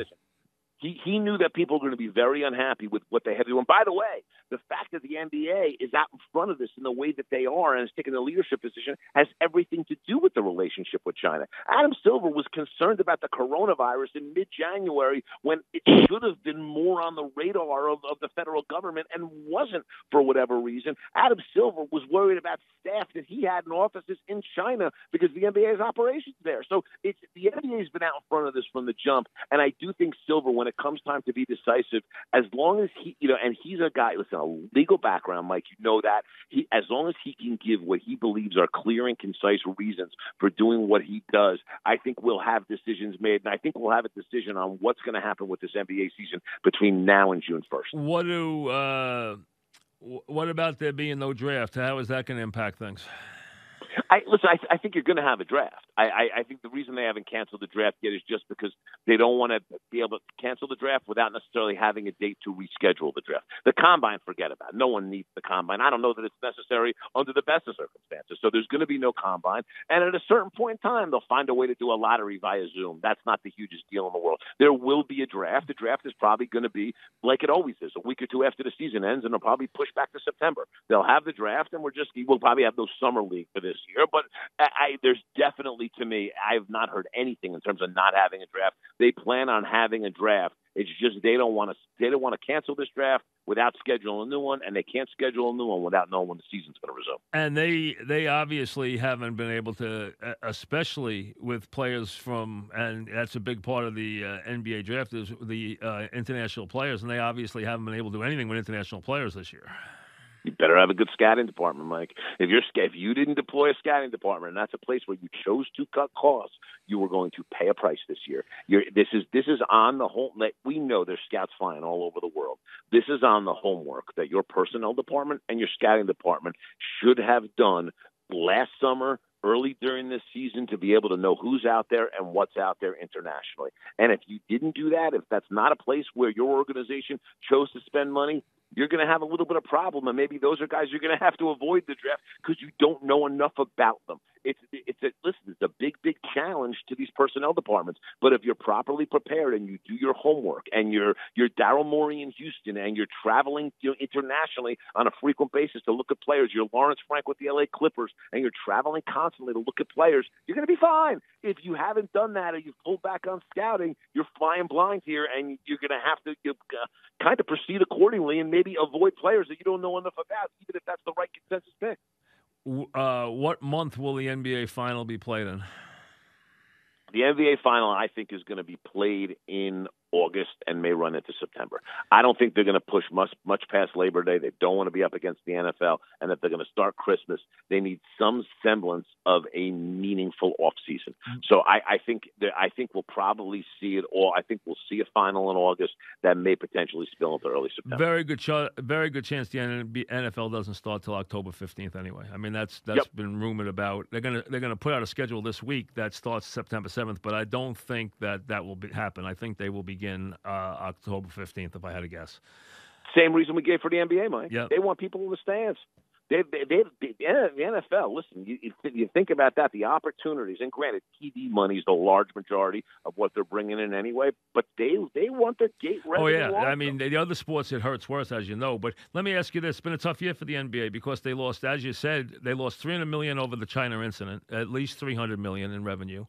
Speaker 2: He knew that people were going to be very unhappy with what they had to do. And by the way, the fact that the NBA is out in front of this in the way that they are and is taking the leadership position has everything to do with the relationship with China. Adam Silver was concerned about the coronavirus in mid-January when it should have been more on the radar of the federal government and wasn't for whatever reason. Adam Silver was worried about staff that he had in offices in China because the NBA has operations there. So the NBA has been out in front of this from the jump, and I do think Silver, when it comes time to be decisive, as long as he, and he's a guy, listen, a legal background, Mike, you know that, as long as he can give what he believes are clear and concise reasons for doing what he does, I think we'll have decisions made, and I think we'll have a decision on what's going to happen with this NBA season between now and June 1st.
Speaker 1: What about there being no draft? How is that going to impact things?
Speaker 2: I think you're going to have a draft. I think the reason they haven't canceled the draft yet is just because they don't want to be able to cancel the draft without necessarily having a date to reschedule the draft. The combine, forget about it. No one needs the combine. I don't know that it's necessary under the best of circumstances. So there's going to be no combine. And at a certain point in time, they'll find a way to do a lottery via Zoom. That's not the hugest deal in the world. There will be a draft. The draft is probably going to be like it always is, a week or two after the season ends, and it'll probably push back to September. They'll have the draft, and we'll probably have no summer league for this year. But there's definitely, to me, I have not heard anything in terms of not having a draft. They plan on having a draft. It's just they don't want to cancel this draft without scheduling a new one, and they can't schedule a new one without knowing when the season's going to resume.
Speaker 1: And they obviously haven't been able to, especially with players from, and that's a big part of the NBA draft, is the international players, and they obviously haven't been able to do anything with international players this year.
Speaker 2: You better have a good scouting department, Mike. If you didn't deploy a scouting department, and that's a place where you chose to cut costs, you were going to pay a price this year. This is on the whole. We know there's scouts flying all over the world. This is on the homework that your personnel department and your scouting department should have done last summer, early during this season, to be able to know who's out there and what's out there internationally. And if you didn't do that, if that's not a place where your organization chose to spend money, you're going to have a little bit of problem, and maybe those are guys you're going to have to avoid the draft because you don't know enough about them. It's a big challenge to these personnel departments. But if you're properly prepared and you do your homework, and you're Daryl Morey in Houston, and you're traveling internationally on a frequent basis to look at players, you're Lawrence Frank with the LA Clippers, and you're traveling constantly to look at players, you're going to be fine. If you haven't done that or you've pulled back on scouting, you're flying blind here, and you're going to have to kind of proceed accordingly and maybe avoid players that you don't know enough about, even if that's the right consensus pick.
Speaker 1: What month will the NBA final be played in?
Speaker 2: The NBA final, I think, is going to be played in August and may run into September. I don't think they're going to push much past Labor Day. They don't want to be up against the NFL, and if they're going to start Christmas, they need some semblance of a meaningful offseason. So I think we'll probably see it all. I think we'll see a final in August that may potentially spill into early September.
Speaker 1: Very good chance the NFL doesn't start till October 15th anyway. I mean, that's been rumored about. They're gonna put out a schedule this week that starts September 7th, but I don't think that will happen. I think they will begin October 15th, if I had to guess.
Speaker 2: Same reason we gave for the NBA, Mike.
Speaker 1: Yep.
Speaker 2: They want people in the stands. The NFL, listen, you think about that, the opportunities, and granted, TV money is the large majority of what they're bringing in anyway, but they want their gate ready.
Speaker 1: Oh, yeah. I mean, the other sports, it hurts worse, as you know. But let me ask you this. It's been a tough year for the NBA because they lost, as you said, $300 million over the China incident, at least $300 million in revenue.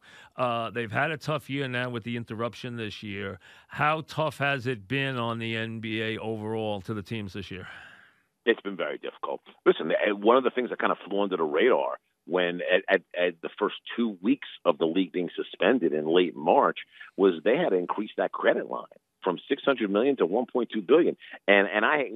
Speaker 1: They've had a tough year now with the interruption this year. How tough has it been on the NBA overall to the teams this year?
Speaker 2: It's been very difficult. Listen, one of the things that kind of flew under the radar when at the first 2 weeks of the league being suspended in late March was they had to increase that credit line. from $600 million to $1.2 billion. And I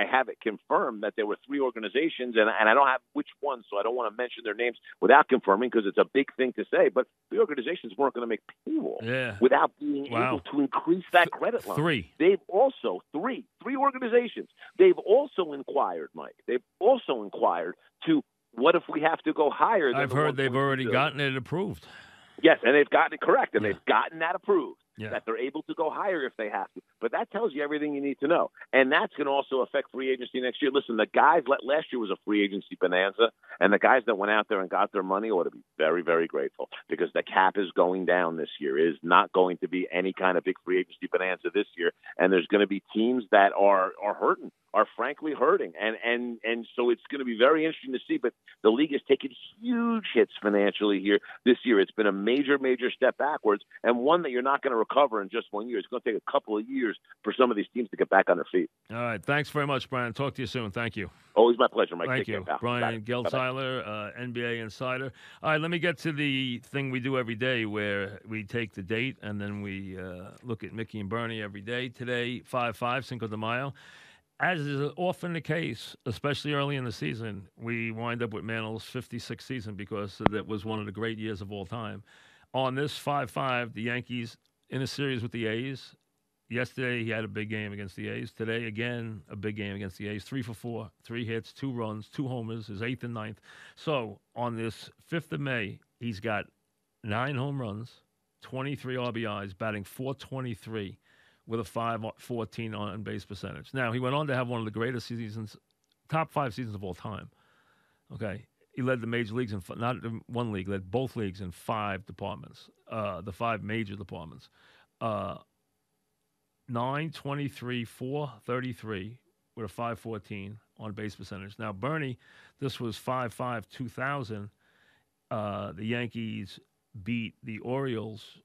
Speaker 2: have it confirmed that there were three organizations, and I don't have which ones, so I don't want to mention their names without confirming because it's a big thing to say. But the organizations weren't going to make payroll without being able to increase that credit line.
Speaker 1: Three.
Speaker 2: They've also three organizations. They've also inquired, Mike. They've also inquired to what if we have to go higher?
Speaker 1: I've heard they've already gotten it approved.
Speaker 2: Yes, and they've gotten it correct, and they've gotten that approved,
Speaker 1: yeah.
Speaker 2: that they're able to go higher if they have to. But that tells you everything you need to know. And that's going to also affect free agency next year. Listen, the guys, last year was a free agency bonanza, and the guys that went out there and got their money ought to be very, very grateful because the cap is going down this year. It is not going to be any kind of big free agency bonanza this year, and there's going to be teams that are hurting, are frankly hurting. And so it's going to be very interesting to see. But the league has taken huge hits financially here this year. It's been a major, major step backwards, and one that you're not going to recover in just 1 year. It's going to take a couple of years for some of these teams to get back on their feet.
Speaker 1: All right. Thanks very much, Brian. Talk to you soon. Thank you.
Speaker 2: Always my pleasure, Mike.
Speaker 1: Thank you. Brian Gelteiler, NBA Insider. All right, let me get to the thing we do every day where we take the date and then we look at Mickey and Bernie every day. Today, 5-5, Cinco de Mayo. As is often the case, especially early in the season, we wind up with Mantle's 56th season because that was one of the great years of all time. On this 5-5, the Yankees in a series with the A's. Yesterday, he had a big game against the A's. Today, again, a big game against the A's. 3 for 4, 3 hits, 2 runs, 2 homers, his 8th and 9th. So on this 5th of May, he's got 9 home runs, 23 RBIs, batting .423 with a .514 on-base percentage. Now, he went on to have one of the greatest seasons, top 5 seasons of all time. Okay. He led the major leagues in not one league, led both leagues in 5 departments, the 5 major departments. 923, 433 with a .514 on base percentage. Now, Bernie, this was 5-5, 2000. The Yankees beat the Orioles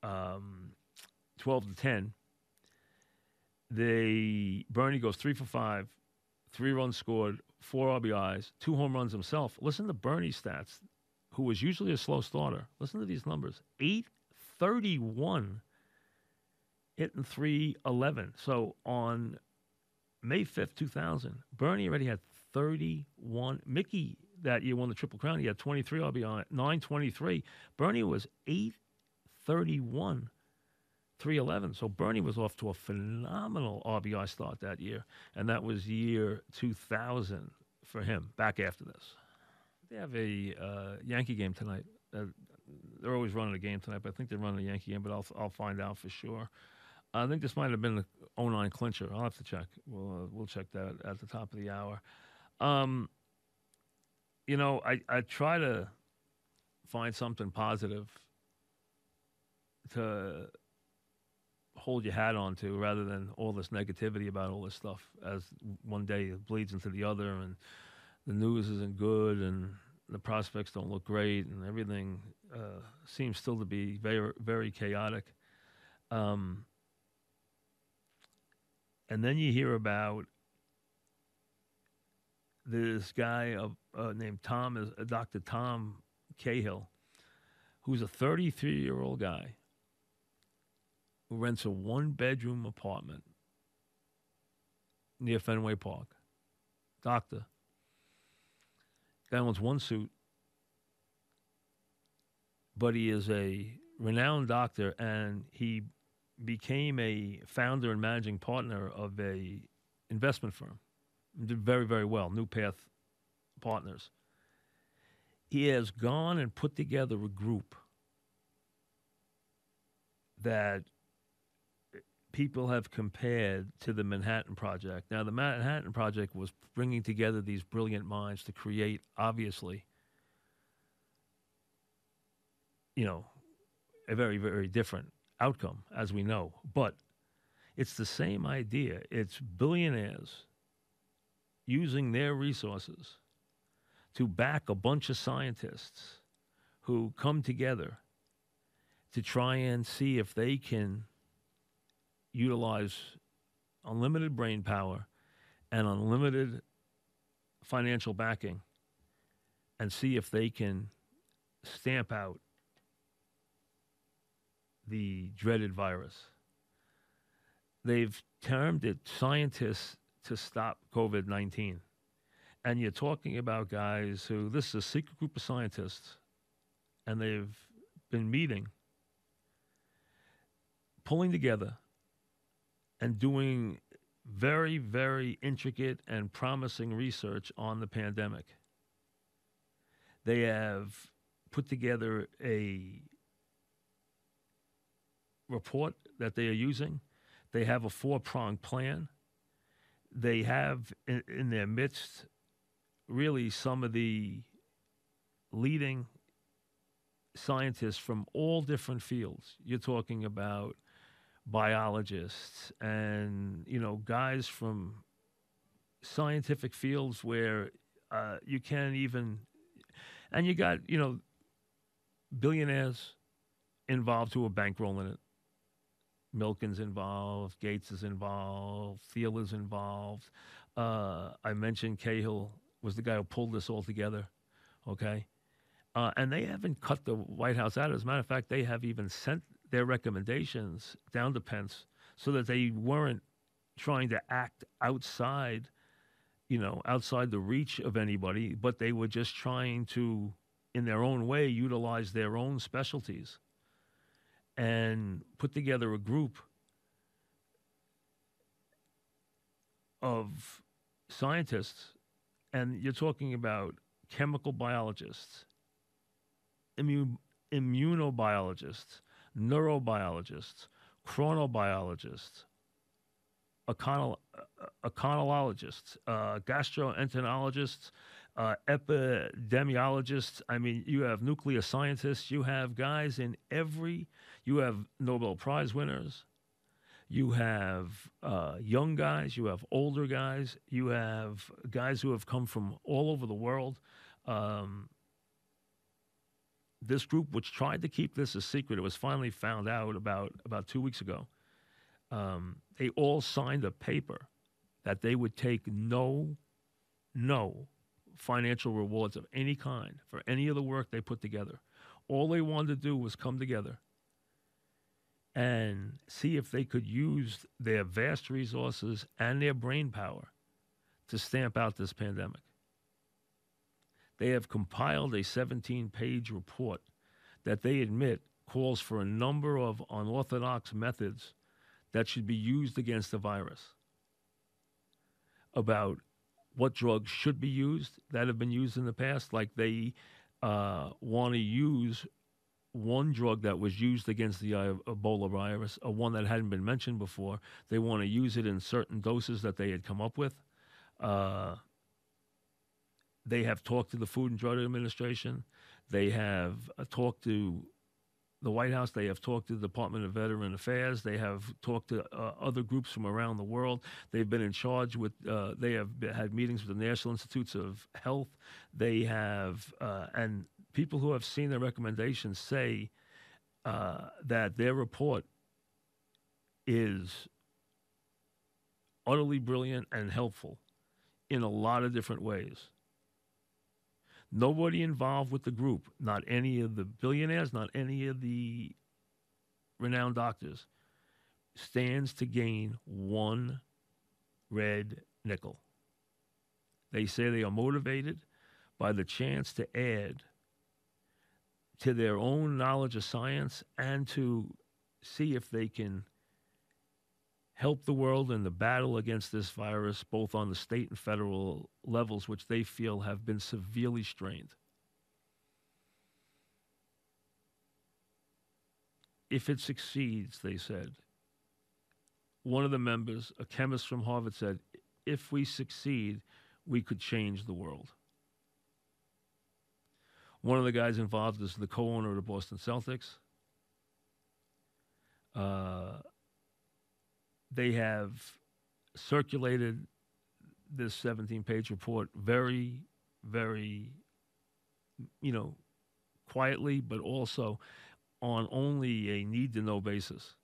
Speaker 1: 12-10. Bernie goes 3 for 5, 3 runs scored, 4 RBIs, 2 home runs himself. Listen to Bernie's stats, who was usually a slow starter. Listen to these numbers: 831. Hitting .311. So on May 5th, 2000, Bernie already had 31. Mickey that year won the Triple Crown. He had 23 RBI, 923. Bernie was 831, 311. So Bernie was off to a phenomenal RBI start that year, and that was year 2000 for him. Back after this, they have a Yankee game tonight. They're always running a game tonight, but I think they're running a Yankee game. But I'll find out for sure. I think this might have been the 09 clincher. I'll have to check. We'll check that at the top of the hour. I try to find something positive to hold your hat on to rather than all this negativity about all this stuff as one day it bleeds into the other and the news isn't good and the prospects don't look great and everything seems still to be very, very chaotic. And then you hear about this guy named Dr. Tom Cahill, who's a 33-year-old guy who rents a 1-bedroom apartment near Fenway Park. Doctor. Guy owns 1 suit, but he is a renowned doctor, and he became a founder and managing partner of a investment firm. Did very, very well. New Path Partners. He has gone and put together a group that people have compared to the Manhattan Project. Now, the Manhattan Project was bringing together these brilliant minds to create, obviously, a very, very different outcome, as we know. But it's the same idea. It's billionaires using their resources to back a bunch of scientists who come together to try and see if they can utilize unlimited brain power and unlimited financial backing and see if they can stamp out the dreaded virus. They've termed it scientists to stop COVID-19. And you're talking about guys who, this is a secret group of scientists, and they've been meeting, pulling together, and doing very, very intricate and promising research on the pandemic. They have put together a report that they are using. They have a four-pronged plan. They have in their midst really some of the leading scientists from all different fields. You're talking about biologists and, guys from scientific fields where you can't even, and you got, billionaires involved who are bankrolling it. Milken's involved, Gates is involved, Thiel is involved. I mentioned Cahill was the guy who pulled this all together, okay? And they haven't cut the White House out. As a matter of fact, they have even sent their recommendations down to Pence so that they weren't trying to act outside, outside the reach of anybody, but they were just trying to, in their own way, utilize their own specialties and put together a group of scientists. And you're talking about chemical biologists, immunobiologists, neurobiologists, chronobiologists, econologists, gastroenterologists, epidemiologists. I mean, you have nuclear scientists. You have guys in you have Nobel Prize winners. You have young guys. You have older guys. You have guys who have come from all over the world. This group, which tried to keep this a secret, it was finally found out about 2 weeks ago. They all signed a paper that they would take no financial rewards of any kind for any of the work they put together. All they wanted to do was come together and see if they could use their vast resources and their brain power to stamp out this pandemic. They have compiled a 17-page report that they admit calls for a number of unorthodox methods that should be used against the virus, about what drugs should be used that have been used in the past. Like they want to use one drug that was used against the Ebola virus, one that hadn't been mentioned before. They want to use it in certain doses that they had come up with. They have talked to the Food and Drug Administration. They have talked to the White House. They have talked to the Department of Veteran Affairs. They have talked to other groups from around the world. They've been in charge with, they have had meetings with the National Institutes of Health. They have, and people who have seen their recommendations say that their report is utterly brilliant and helpful in a lot of different ways. Nobody involved with the group, not any of the billionaires, not any of the renowned doctors, stands to gain one red nickel. They say they are motivated by the chance to add to their own knowledge of science and to see if they can help the world in the battle against this virus, both on the state and federal levels, which they feel have been severely strained. If it succeeds, they said, one of the members, a chemist from Harvard, said, if we succeed, we could change the world. One of the guys involved is the co-owner of the Boston Celtics. They have circulated this 17-page report very, very, quietly, but also on only a need-to-know basis.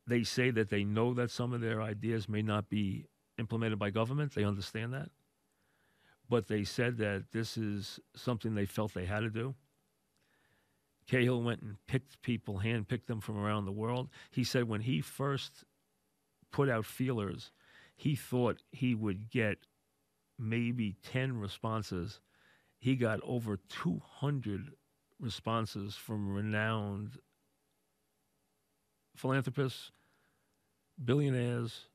Speaker 1: They say that they know that some of their ideas may not be implemented by government. They understand that. But they said that this is something they felt they had to do. Cahill went and picked people, handpicked them from around the world. He said when he first put out feelers, he thought he would get maybe 10 responses. He got over 200 responses from renowned philanthropists, billionaires,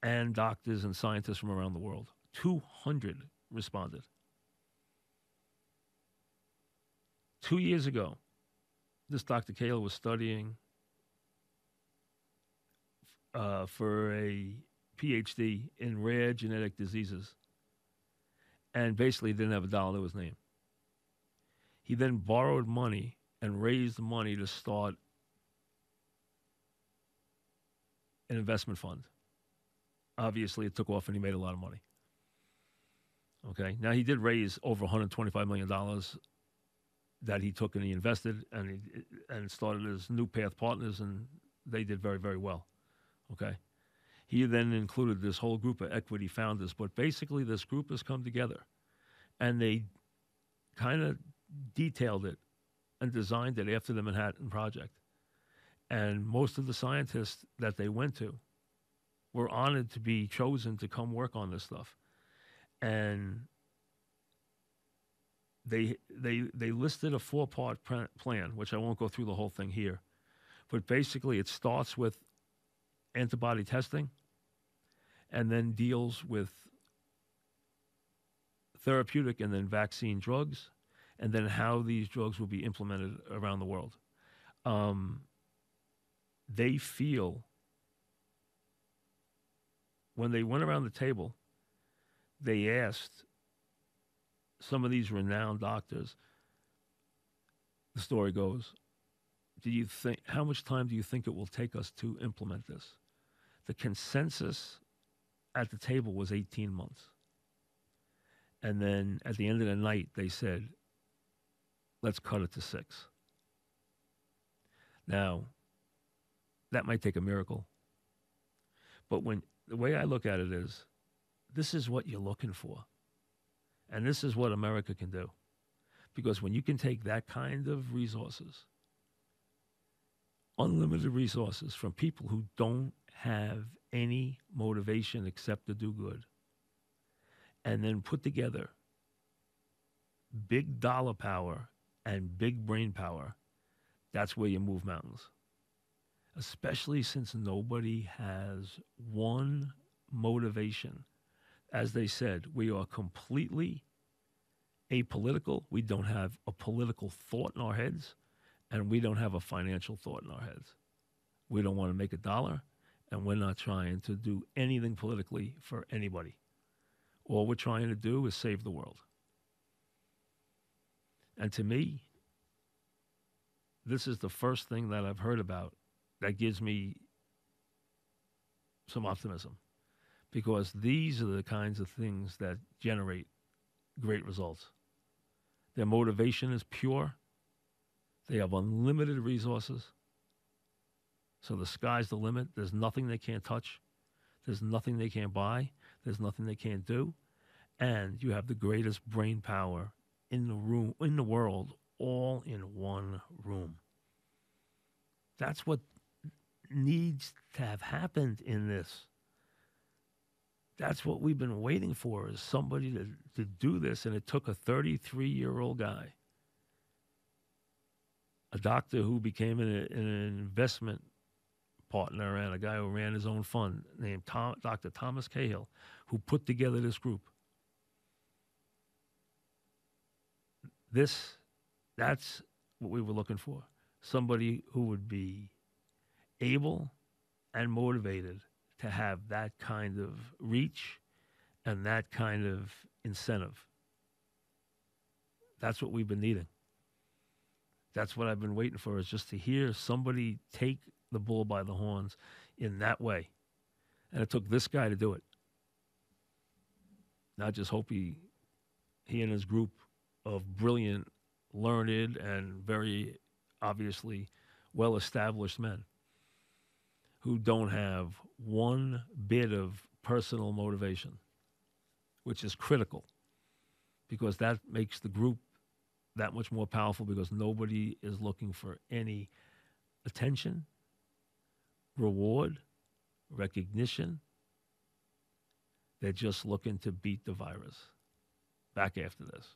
Speaker 1: and doctors and scientists from around the world. 200 responded. 2 years ago, this Dr. Cahill was studying for a PhD in rare genetic diseases and basically didn't have a dollar to his name. He then borrowed money and raised money to start an investment fund. Obviously, it took off and he made a lot of money. Okay. Now, he did raise over $125 million that he took and he invested and started his New Path Partners, and they did very, very well. Okay. He then included this whole group of equity founders, but basically this group has come together and they kind of detailed it and designed it after the Manhattan Project. And most of the scientists that they went to were honored to be chosen to come work on this stuff. And they listed a 4-part plan, which I won't go through the whole thing here. But basically it starts with antibody testing and then deals with therapeutic and then vaccine drugs, and then how these drugs will be implemented around the world. They feel, when they went around the table, they asked some of these renowned doctors, the story goes, how much time do you think it will take us to implement this? The consensus at the table was 18 months. And then at the end of the night, they said, let's cut it to 6. Now, that might take a miracle. But the way I look at it is, this is what you're looking for. And this is what America can do. Because when you can take that kind of resources, unlimited resources from people who don't have any motivation except to do good, and then put together big dollar power and big brain power, that's where you move mountains. Especially since nobody has one motivation. As they said, we are completely apolitical. We don't have a political thought in our heads, and we don't have a financial thought in our heads. We don't want to make a dollar, and we're not trying to do anything politically for anybody. All we're trying to do is save the world. And to me, this is the first thing that I've heard about that gives me some optimism, because these are the kinds of things that generate great results. Their motivation is pure. They have unlimited resources. So the sky's the limit. There's nothing they can't touch. There's nothing they can't buy. There's nothing they can't do. And you have the greatest brain power in the world, all in one room. That's what needs to have happened in this. That's what we've been waiting for, is somebody to do this. And it took a 33-year-old guy, a doctor who became an investment partner and a guy who ran his own fund named Dr. Thomas Cahill, who put together this group. That's what we were looking for. Somebody who would be able and motivated to have that kind of reach and that kind of incentive. That's what we've been needing. That's what I've been waiting for, is just to hear somebody take the bull by the horns in that way. And it took this guy to do it. I just hope he and his group of brilliant, learned, and very obviously well-established men who don't have one bit of personal motivation, which is critical, because that makes the group that much more powerful because nobody is looking for any attention, reward, recognition. They're just looking to beat the virus. Back after this.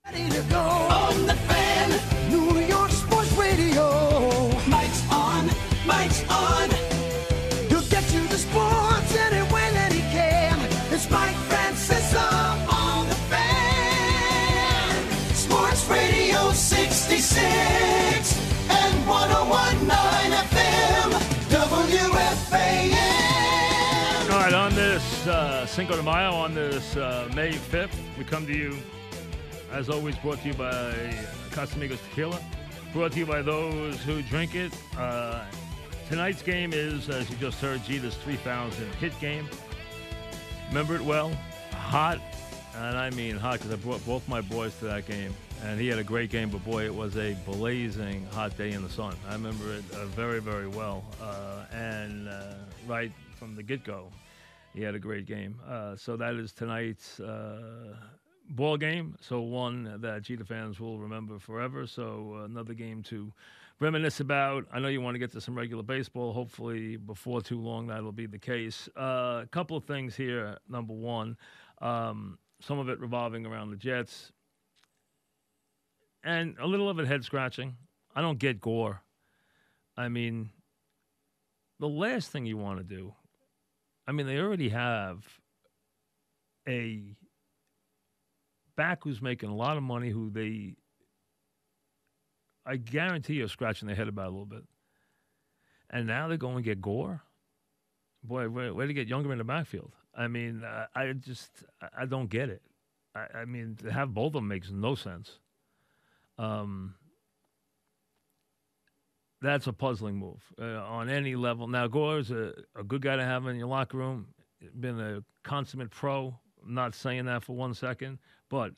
Speaker 3: Ready to go on the Fan, New York Sports Radio. Mike's on, Mike's on. He'll get you the sports any way that he can. It's Mike Francesa on the Fan. Sports Radio 66 and 101.9 FM, WFAN.
Speaker 1: All right, on this Cinco de Mayo, on this May 5th, we come to you, as always, brought to you by Casamigos Tequila, brought to you by those who drink it. Tonight's game is, as you just heard, Jeter's 3,000 hit game. Remember it well, hot, and I mean hot because I brought both my boys to that game, and he had a great game, but boy, it was a blazing hot day in the sun. I remember it very, very well, and right from the get-go, he had a great game. So that is tonight's ball game, so one that Jeter fans will remember forever. So another game to reminisce about. I know you want to get to some regular baseball. Hopefully before too long that'll be the case. A couple of things here. Number one, some of it revolving around the Jets, and a little of it head scratching. I don't get Gore. I mean, the last thing you want to do, I mean, they already have a back who's making a lot of money, who I guarantee you're scratching their head about a little bit. And now they're going to get Gore? Boy, way to get Younger in the backfield. I mean, I don't get it. I mean, to have both of them makes no sense. That's a puzzling move on any level. Now, Gore's a good guy to have in your locker room. Been a consummate pro. I'm not saying that for 1 second. But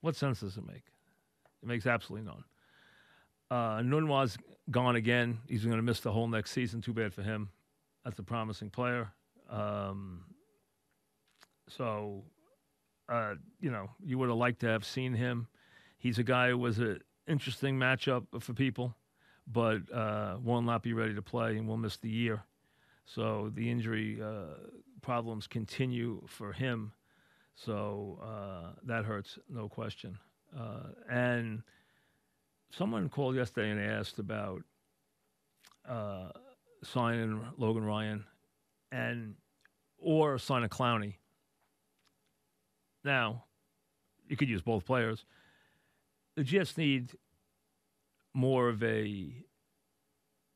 Speaker 1: what sense does it make? It makes absolutely none. Nunwa's gone again. He's going to miss the whole next season. Too bad for him. That's a promising player. You would have liked to have seen him. He's a guy who was an interesting matchup for people, but will not be ready to play and will miss the year. So the injury problems continue for him. So that hurts, no question. And someone called yesterday and asked about signing Logan Ryan or signing Clowney. Now, you could use both players. The Jets need more of a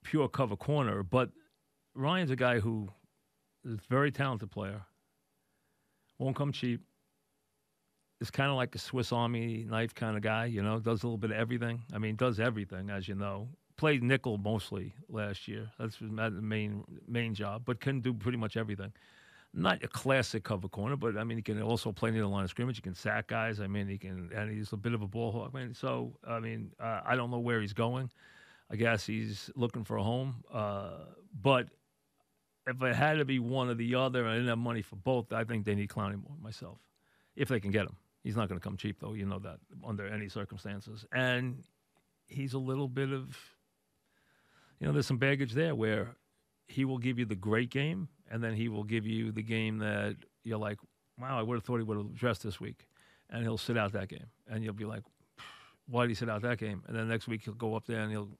Speaker 1: pure cover corner, but Ryan's a guy who is a very talented player. Won't come cheap. Is kind of like a Swiss Army knife kind of guy, does a little bit of everything. I mean, does everything, as you know. Played nickel mostly last year. That's the main job, but can do pretty much everything. Not a classic cover corner, but, I mean, he can also play near the line of scrimmage. He can sack guys. I mean, and he's a bit of a ball hawk. I don't know where he's going. I guess he's looking for a home. But if it had to be one or the other, and I didn't have money for both, I think they need Clowney more myself, if they can get him. He's not going to come cheap, though. You know that, under any circumstances. And he's a little bit of, there's some baggage there where he will give you the great game, and then he will give you the game that you're like, wow, I would have thought he would have addressed this week. And he'll sit out that game. And you'll be like, why did he sit out that game? And then next week he'll go up there and he'll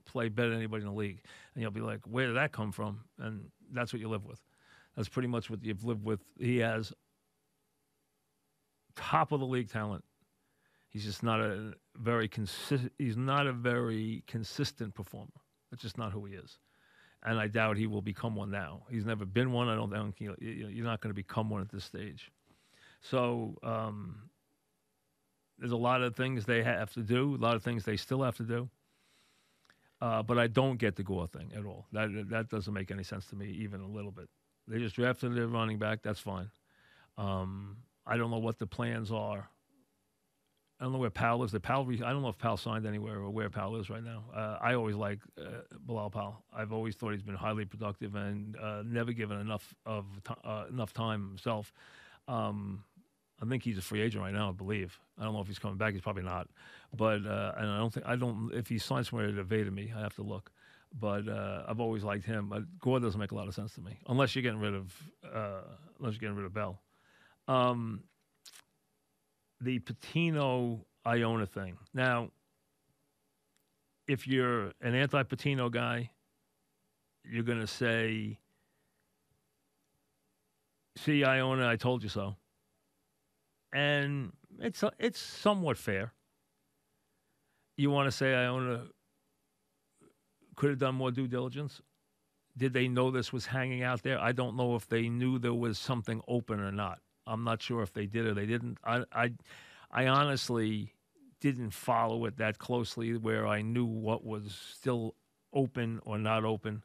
Speaker 1: play better than anybody in the league. And you'll be like, where did that come from? And that's what you live with. That's pretty much what you've lived with. He has top of the league talent. He's just not a very consistent performer. That's just not who he is. And I doubt he will become one now. He's never been one. I don't think you're not going to become one at this stage. So there's a lot of things they have to do, a lot of things they still have to do. But I don't get the Gore thing at all. That doesn't make any sense to me, even a little bit. They just drafted their running back. That's fine. I don't know what the plans are. I don't know where Powell is. I don't know if Powell signed anywhere or where Powell is right now. I always like Bilal Powell. I've always thought he's been highly productive and never given enough time himself. I think he's a free agent right now, I believe. I don't know if he's coming back. He's probably not. But and I don't. If he signed somewhere, it evaded me. I have to look. But I've always liked him. But Gore doesn't make a lot of sense to me, unless you're getting rid of Bell. The Patino Iona thing. Now, if you're an anti-Patino guy, you're going to say, "See, Iona, I told you so." And it's somewhat fair. You want to say Iona could have done more due diligence? Did they know this was hanging out there? I don't know if they knew there was something open or not. I'm not sure if they did or they didn't. I honestly didn't follow it that closely where I knew what was still open or not open.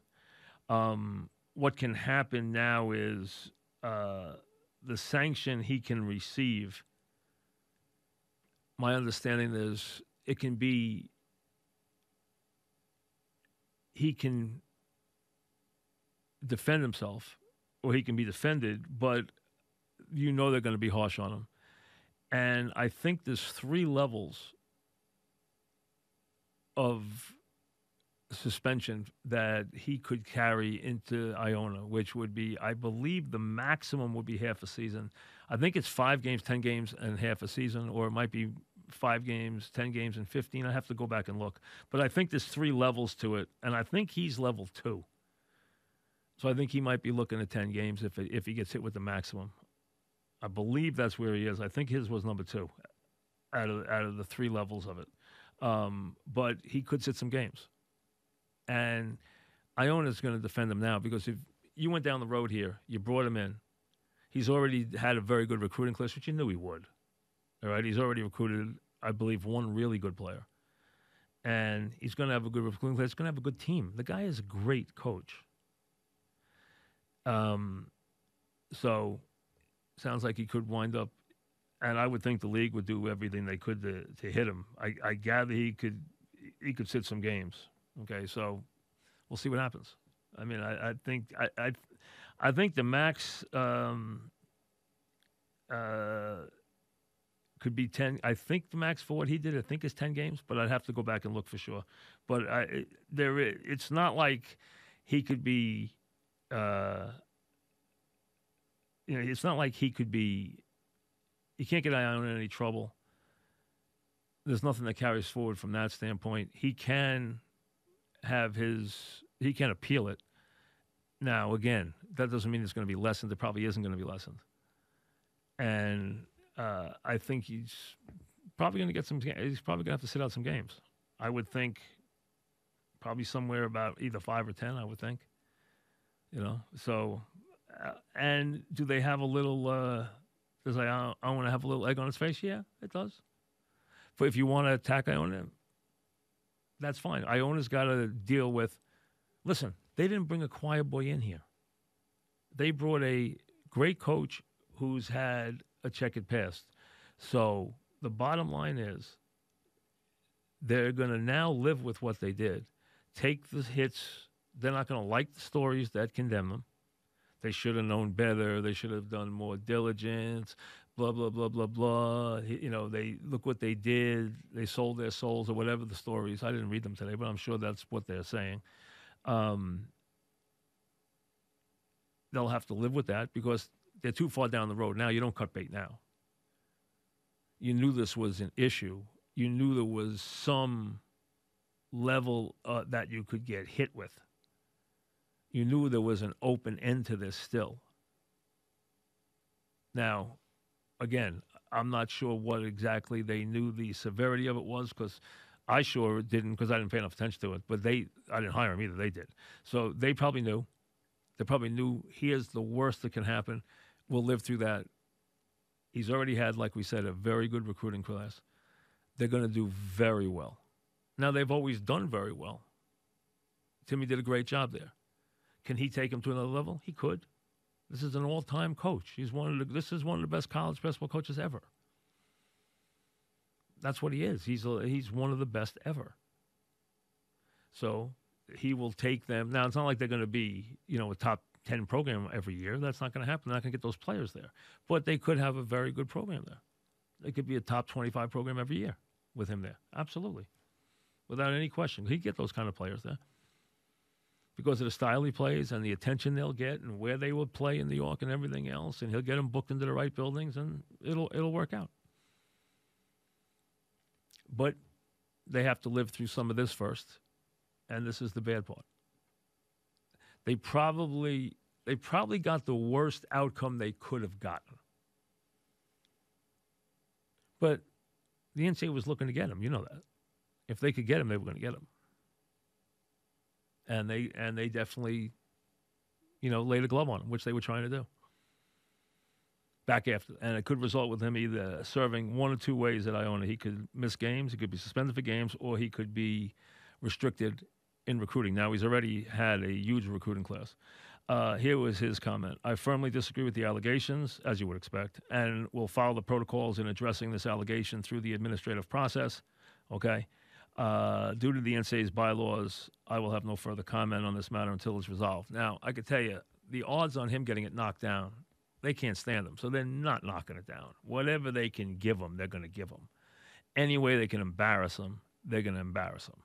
Speaker 1: What can happen now is the sanction he can receive. My understanding is it can be he can defend himself or he can be defended, but you know they're going to be harsh on him. And I think there's 3 levels of suspension that he could carry into Iona, which would be, I believe, the maximum would be half a season. I think it's 5 games, 10 games, and half a season, or it might be 5 games, 10 games, and 15. I have to go back and look. But I think there's 3 levels to it, and I think he's level 2. So I think he might be looking at 10 games if he gets hit with the maximum. I believe that's where he is. I think his was number 2 out of the 3 levels of it. But he could sit some games. And Iona's going to defend him now because if you went down the road here, you brought him in, he's already had a very good recruiting class, which you knew he would. All right, he's already recruited, I believe, 1 really good player. And he's going to have a good recruiting class. He's going to have a good team. The guy is a great coach. So sounds like he could wind up, and I would think the league would do everything they could to hit him. I gather he could sit some games. Okay, so we'll see what happens. I mean, I think the max could be 10. I think the max for what he did, I think, is 10 games, but I'd have to go back and look for sure. But it's not like he could be. It's not like he could be. He can't get Iona in any trouble. There's nothing that carries forward from that standpoint. He can appeal it. Now, again, that doesn't mean it's going to be lessened. It probably isn't going to be lessened. And I think he's probably going to get some. He's probably going to have to sit out some games. I would think probably somewhere about either 5 or 10. I would think. So, and do they have a little? Does I want to have a little egg on its face? Yeah, it does. But if you want to attack Iona, that's fine. Iona's got to deal with. Listen, they didn't bring a choir boy in here. They brought a great coach who's had a checkered past. So the bottom line is they're going to now live with what they did. Take the hits. They're not going to like the stories that condemn them. They should have known better. They should have done more diligence, blah, blah, blah, blah, blah. They look what they did. They sold their souls or whatever the stories. I didn't read them today, but I'm sure that's what they're saying. They'll have to live with that because they're too far down the road. Now you don't cut bait now. You knew this was an issue. You knew there was some level that you could get hit with. You knew there was an open end to this still. Now, again, I'm not sure what exactly they knew the severity of it was because I sure didn't because I didn't pay enough attention to it. But I didn't hire them either. They did. So they probably knew. They probably knew here's the worst that can happen. We'll live through that. He's already had, like we said, a very good recruiting class. They're going to do very well. Now, they've always done very well. Timmy did a great job there. Can he take him to another level? He could. This is an all-time coach. This is one of the best college basketball coaches ever. That's what he is. He's one of the best ever. So he will take them. Now, it's not like they're going to be, a top 10 program every year. That's not going to happen. They're not going to get those players there. But they could have a very good program there. They could be a top 25 program every year with him there. Absolutely. Without any question. He'd get those kind of players there. Because of the style he plays and the attention they'll get and where they will play in New York and everything else. And he'll get them booked into the right buildings, and it'll work out. But they have to live through some of this first. And this is the bad part. They probably got the worst outcome they could have gotten. But the NCAA was looking to get him. You know that. If they could get him, they were going to get him. And they definitely, laid a glove on him, which they were trying to do. Back after. And it could result with him either serving one or two ways at Iona. He could miss games, he could be suspended for games, or he could be restricted in recruiting. Now, he's already had a huge recruiting class. Here was his comment. I firmly disagree with the allegations, as you would expect, and will follow the protocols in addressing this allegation through the administrative process. Okay? Due to the NCAA's bylaws, I will have no further comment on this matter until it's resolved. Now, I could tell you, the odds on him getting it knocked down, they can't stand him, so they're not knocking it down. Whatever they can give him, they're going to give him. Any way they can embarrass him, they're going to embarrass him.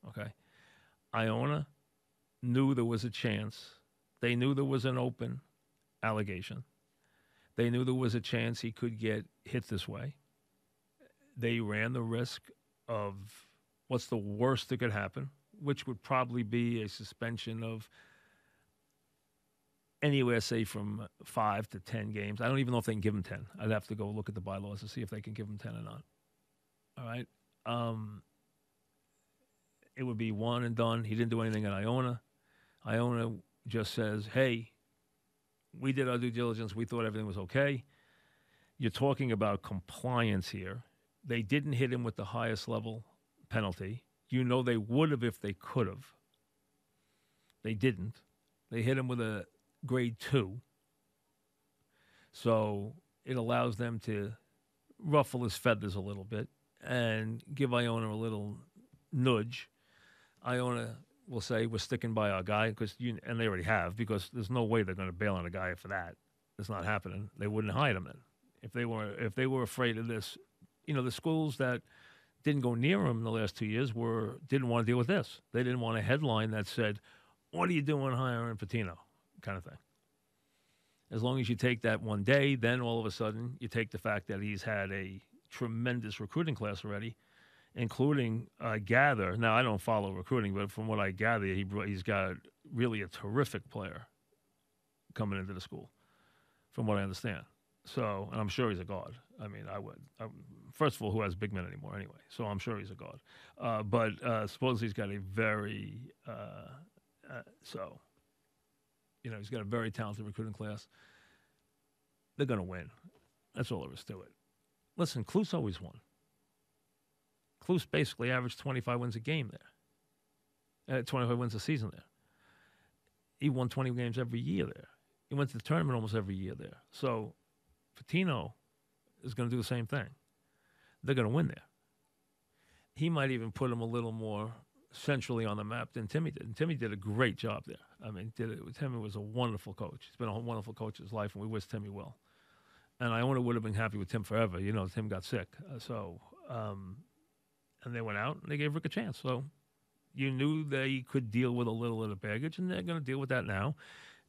Speaker 1: Okay? Iona knew there was a chance. They knew there was an open allegation. They knew there was a chance he could get hit this way. They ran the risk of what's the worst that could happen, which would probably be a suspension of anywhere, say, from 5 to 10 games. I don't even know if they can give him 10. I'd have to go look at the bylaws to see if they can give him 10 or not. All right? It would be one and done. He didn't do anything at Iona. Iona just says, hey, we did our due diligence. We thought everything was okay. You're talking about compliance here. They didn't hit him with the highest level penalty. They would have if they could have. They didn't. They hit him with a grade 2. So it allows them to ruffle his feathers a little bit and give Iona a little nudge. Iona will say, we're sticking by our guy, and they already have, because there's no way they're going to bail on a guy for that. It's not happening. They wouldn't hire him then. If they were afraid of this, the schools that didn't go near him in the last 2 years didn't want to deal with this. They didn't want a headline that said, what are you doing hiring Patino, kind of thing. As long as you take that one day, then all of a sudden you take the fact that he's had a tremendous recruiting class already, including, I gather, now I don't follow recruiting, but from what I gather, he's got really a terrific player coming into the school, from what I understand. So, and I'm sure he's a guard. I mean, first of all, who has big men anymore anyway? So I'm sure he's a guard. But supposedly he's got a very, he's got a very talented recruiting class. They're going to win. That's all there is to it. Listen, Klus always won. Klus basically averaged 25 wins a game there. 25 wins a season there. He won 20 games every year there. He went to the tournament almost every year there. So Patino is going to do the same thing. They're going to win there. He might even put him a little more centrally on the map than Timmy did. And Timmy did a great job there. I mean, Timmy was a wonderful coach. He's been a wonderful coach his life, and we wish Timmy well. And Iona would have been happy with Tim forever. Tim got sick. And they went out and they gave Rick a chance. So you knew they could deal with a little of the baggage, and they're going to deal with that now.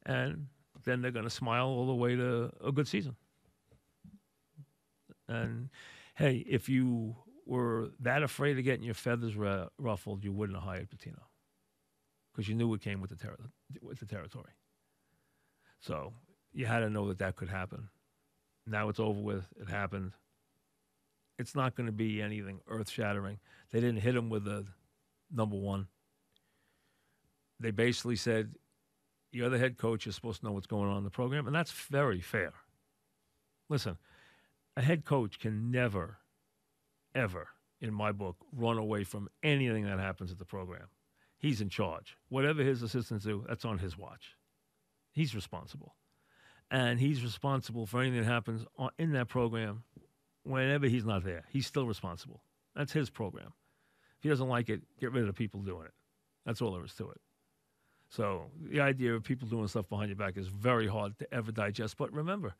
Speaker 1: And then they're going to smile all the way to a good season. And, hey, if you were that afraid of getting your feathers ruffled, you wouldn't have hired Patino, because you knew it came with the territory. So you had to know that could happen. Now it's over with. It happened. It's not going to be anything earth-shattering. They didn't hit him with a number one. They basically said, you're the head coach. You're supposed to know what's going on in the program, and that's very fair. Listen, a head coach can never, ever, in my book, run away from anything that happens at the program. He's in charge. Whatever his assistants do, that's on his watch. He's responsible. And he's responsible for anything that happens in that program whenever he's not there. He's still responsible. That's his program. If he doesn't like it, get rid of the people doing it. That's all there is to it. So the idea of people doing stuff behind your back is very hard to ever digest. But remember,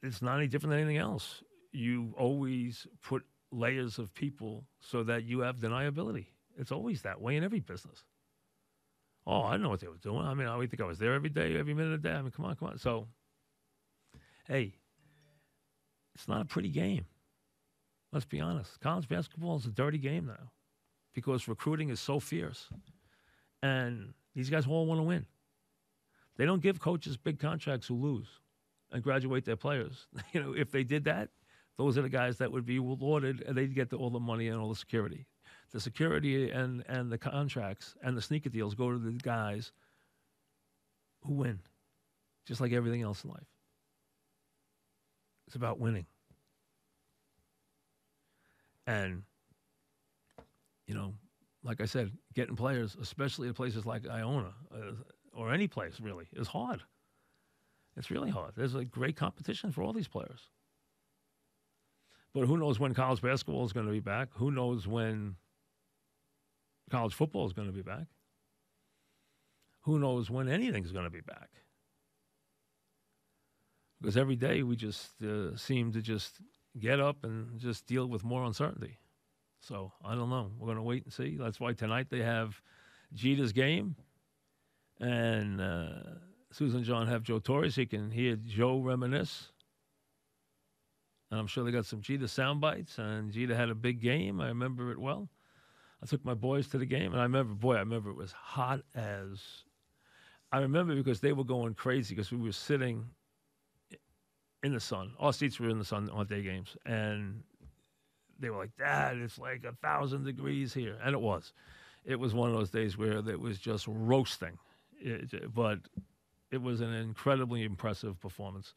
Speaker 1: it's not any different than anything else. You always put layers of people so that you have deniability. It's always that way in every business. Oh, I know what they were doing. I mean, I would think I was there every day, every minute of the day. I mean, come on. So, hey, it's not a pretty game. Let's be honest. College basketball is a dirty game now because recruiting is so fierce. And these guys all want to win. They don't give coaches big contracts who lose and graduate their players. If they did that, those are the guys that would be lauded, and they'd get all the money and all the security. The security and the contracts and the sneaker deals go to the guys who win, just like everything else in life. It's about winning. And, like I said, getting players, especially at places like Iona or any place really, is hard. It's really hard. There's a great competition for all these players. But who knows when college basketball is going to be back? Who knows when college football is going to be back? Who knows when anything's going to be back? Because every day we just seem to just get up and just deal with more uncertainty. So I don't know. We're going to wait and see. That's why tonight they have Jeter's game, and Susan and John have Joe Torre, so you can hear Joe reminisce. And I'm sure they got some Jeter sound bites, and Jeter had a big game. I remember it well. I took my boys to the game, and I remember it was hot as. I remember because they were going crazy because we were sitting in the sun. Our seats were in the sun on day games, and they were like, "Dad, it's like 1,000 degrees here," and it was. It was one of those days where it was just roasting, but it was an incredibly impressive performance,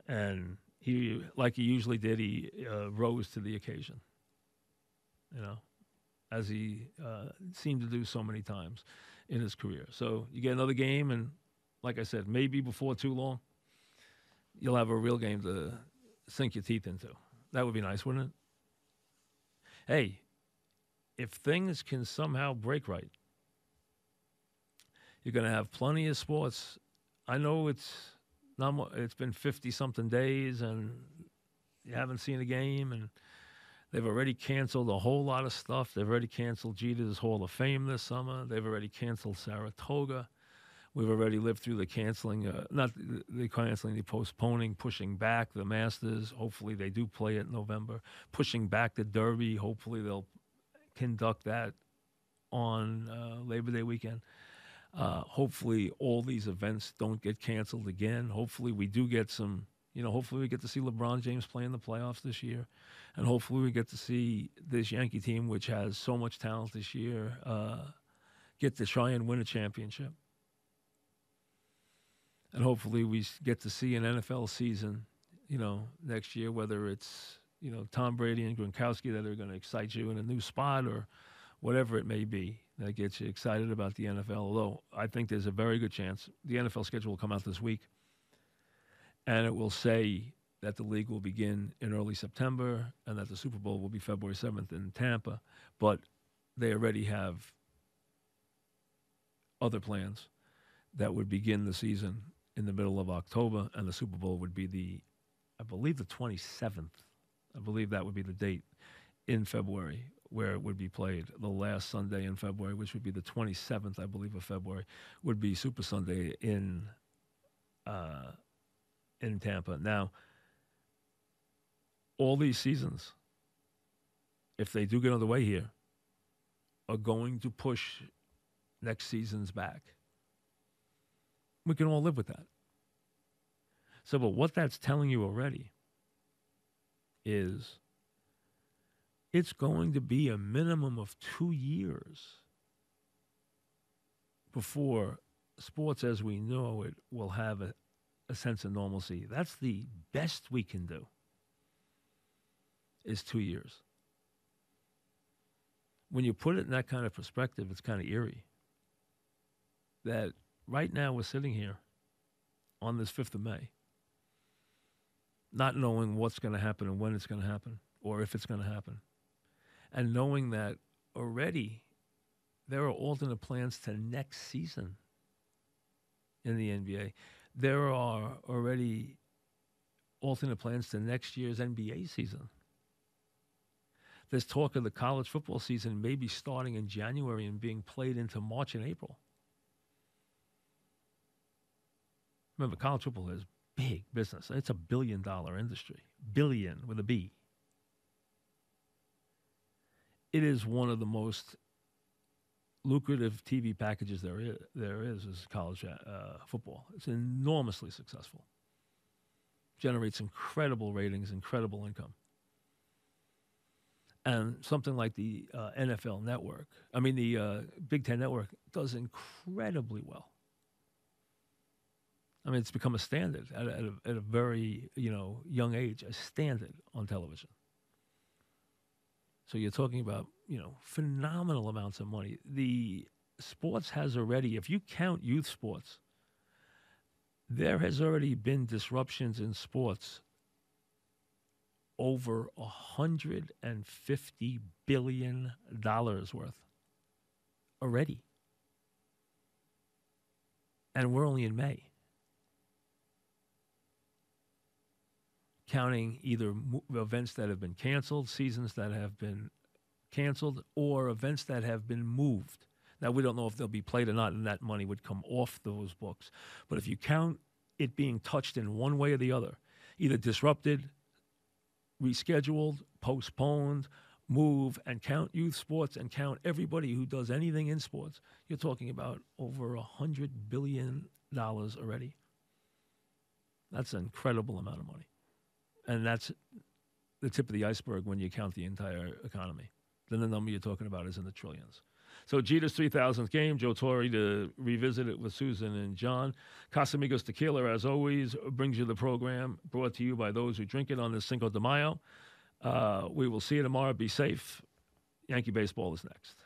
Speaker 1: and he, like he usually did, he rose to the occasion. As he seemed to do so many times in his career. So you get another game, and like I said, maybe before too long, you'll have a real game to sink your teeth into. That would be nice, wouldn't it? Hey, if things can somehow break right, you're going to have plenty of sports. I know it's been 50-something days, and you haven't seen a game, and they've already canceled a whole lot of stuff. They've already canceled Jeter's Hall of Fame this summer. They've already canceled Saratoga. We've already lived through the canceling, not the canceling, the postponing, pushing back the Masters. Hopefully they do play it in November. Pushing back the Derby. Hopefully they'll conduct that on Labor Day weekend. Hopefully all these events don't get canceled again. Hopefully we do get some, hopefully we get to see LeBron James play in the playoffs this year. And hopefully we get to see this Yankee team, which has so much talent this year, get to try and win a championship. And hopefully we get to see an NFL season, next year, whether it's, Tom Brady and Gronkowski that are going to excite you in a new spot or whatever it may be that gets you excited about the NFL. Although I think there's a very good chance the NFL schedule will come out this week, and it will say that the league will begin in early September and that the Super Bowl will be February 7th in Tampa. But they already have other plans that would begin the season in the middle of October, and the Super Bowl would be I believe the 27th. I believe that would be the date in February where it would be played. The last Sunday in February, which would be the 27th, I believe, of February, would be Super Sunday in Tampa. Now, all these seasons, if they do get underway here, are going to push next season's back. We can all live with that. So, but what that's telling you already is it's going to be a minimum of 2 years before sports as we know it will have a sense of normalcy. That's the best we can do, is 2 years. When you put it in that kind of perspective, it's kind of eerie that right now we're sitting here on this 5th of May, not knowing what's going to happen and when it's going to happen or if it's going to happen, and knowing that already There are alternate plans to next season in the NBA. There are already alternate plans to next year's NBA season. There's talk of the college football season maybe starting in January and being played into March and April. Remember, college football is big business. It's a $1 billion industry. Billion with a B. It is one of the most lucrative TV packages there is college football. It's enormously successful. Generates incredible ratings, incredible income. And something like the NFL Network, the Big Ten Network, does incredibly well. I mean, it's become a standard at a very young age, a standard on television. So you're talking about phenomenal amounts of money. The sports has already, if you count youth sports, there has already been disruptions in sports over $150 billion worth already. And we're only in May. Counting either events that have been canceled, seasons that have been canceled, or events that have been moved. Now, we don't know if they'll be played or not, and that money would come off those books. But if you count it being touched in one way or the other, either disrupted, rescheduled, postponed, move, and count youth sports and count everybody who does anything in sports, you're talking about over $100 billion already. That's an incredible amount of money. And that's the tip of the iceberg when you count the entire economy. Then the number you're talking about is in the trillions. So Jeter's 3,000th game, Joe Torre to revisit it with Susan and John. Casamigos Tequila, as always, brings you the program, brought to you by those who drink it on this Cinco de Mayo. We will see you tomorrow. Be safe. Yankee baseball is next.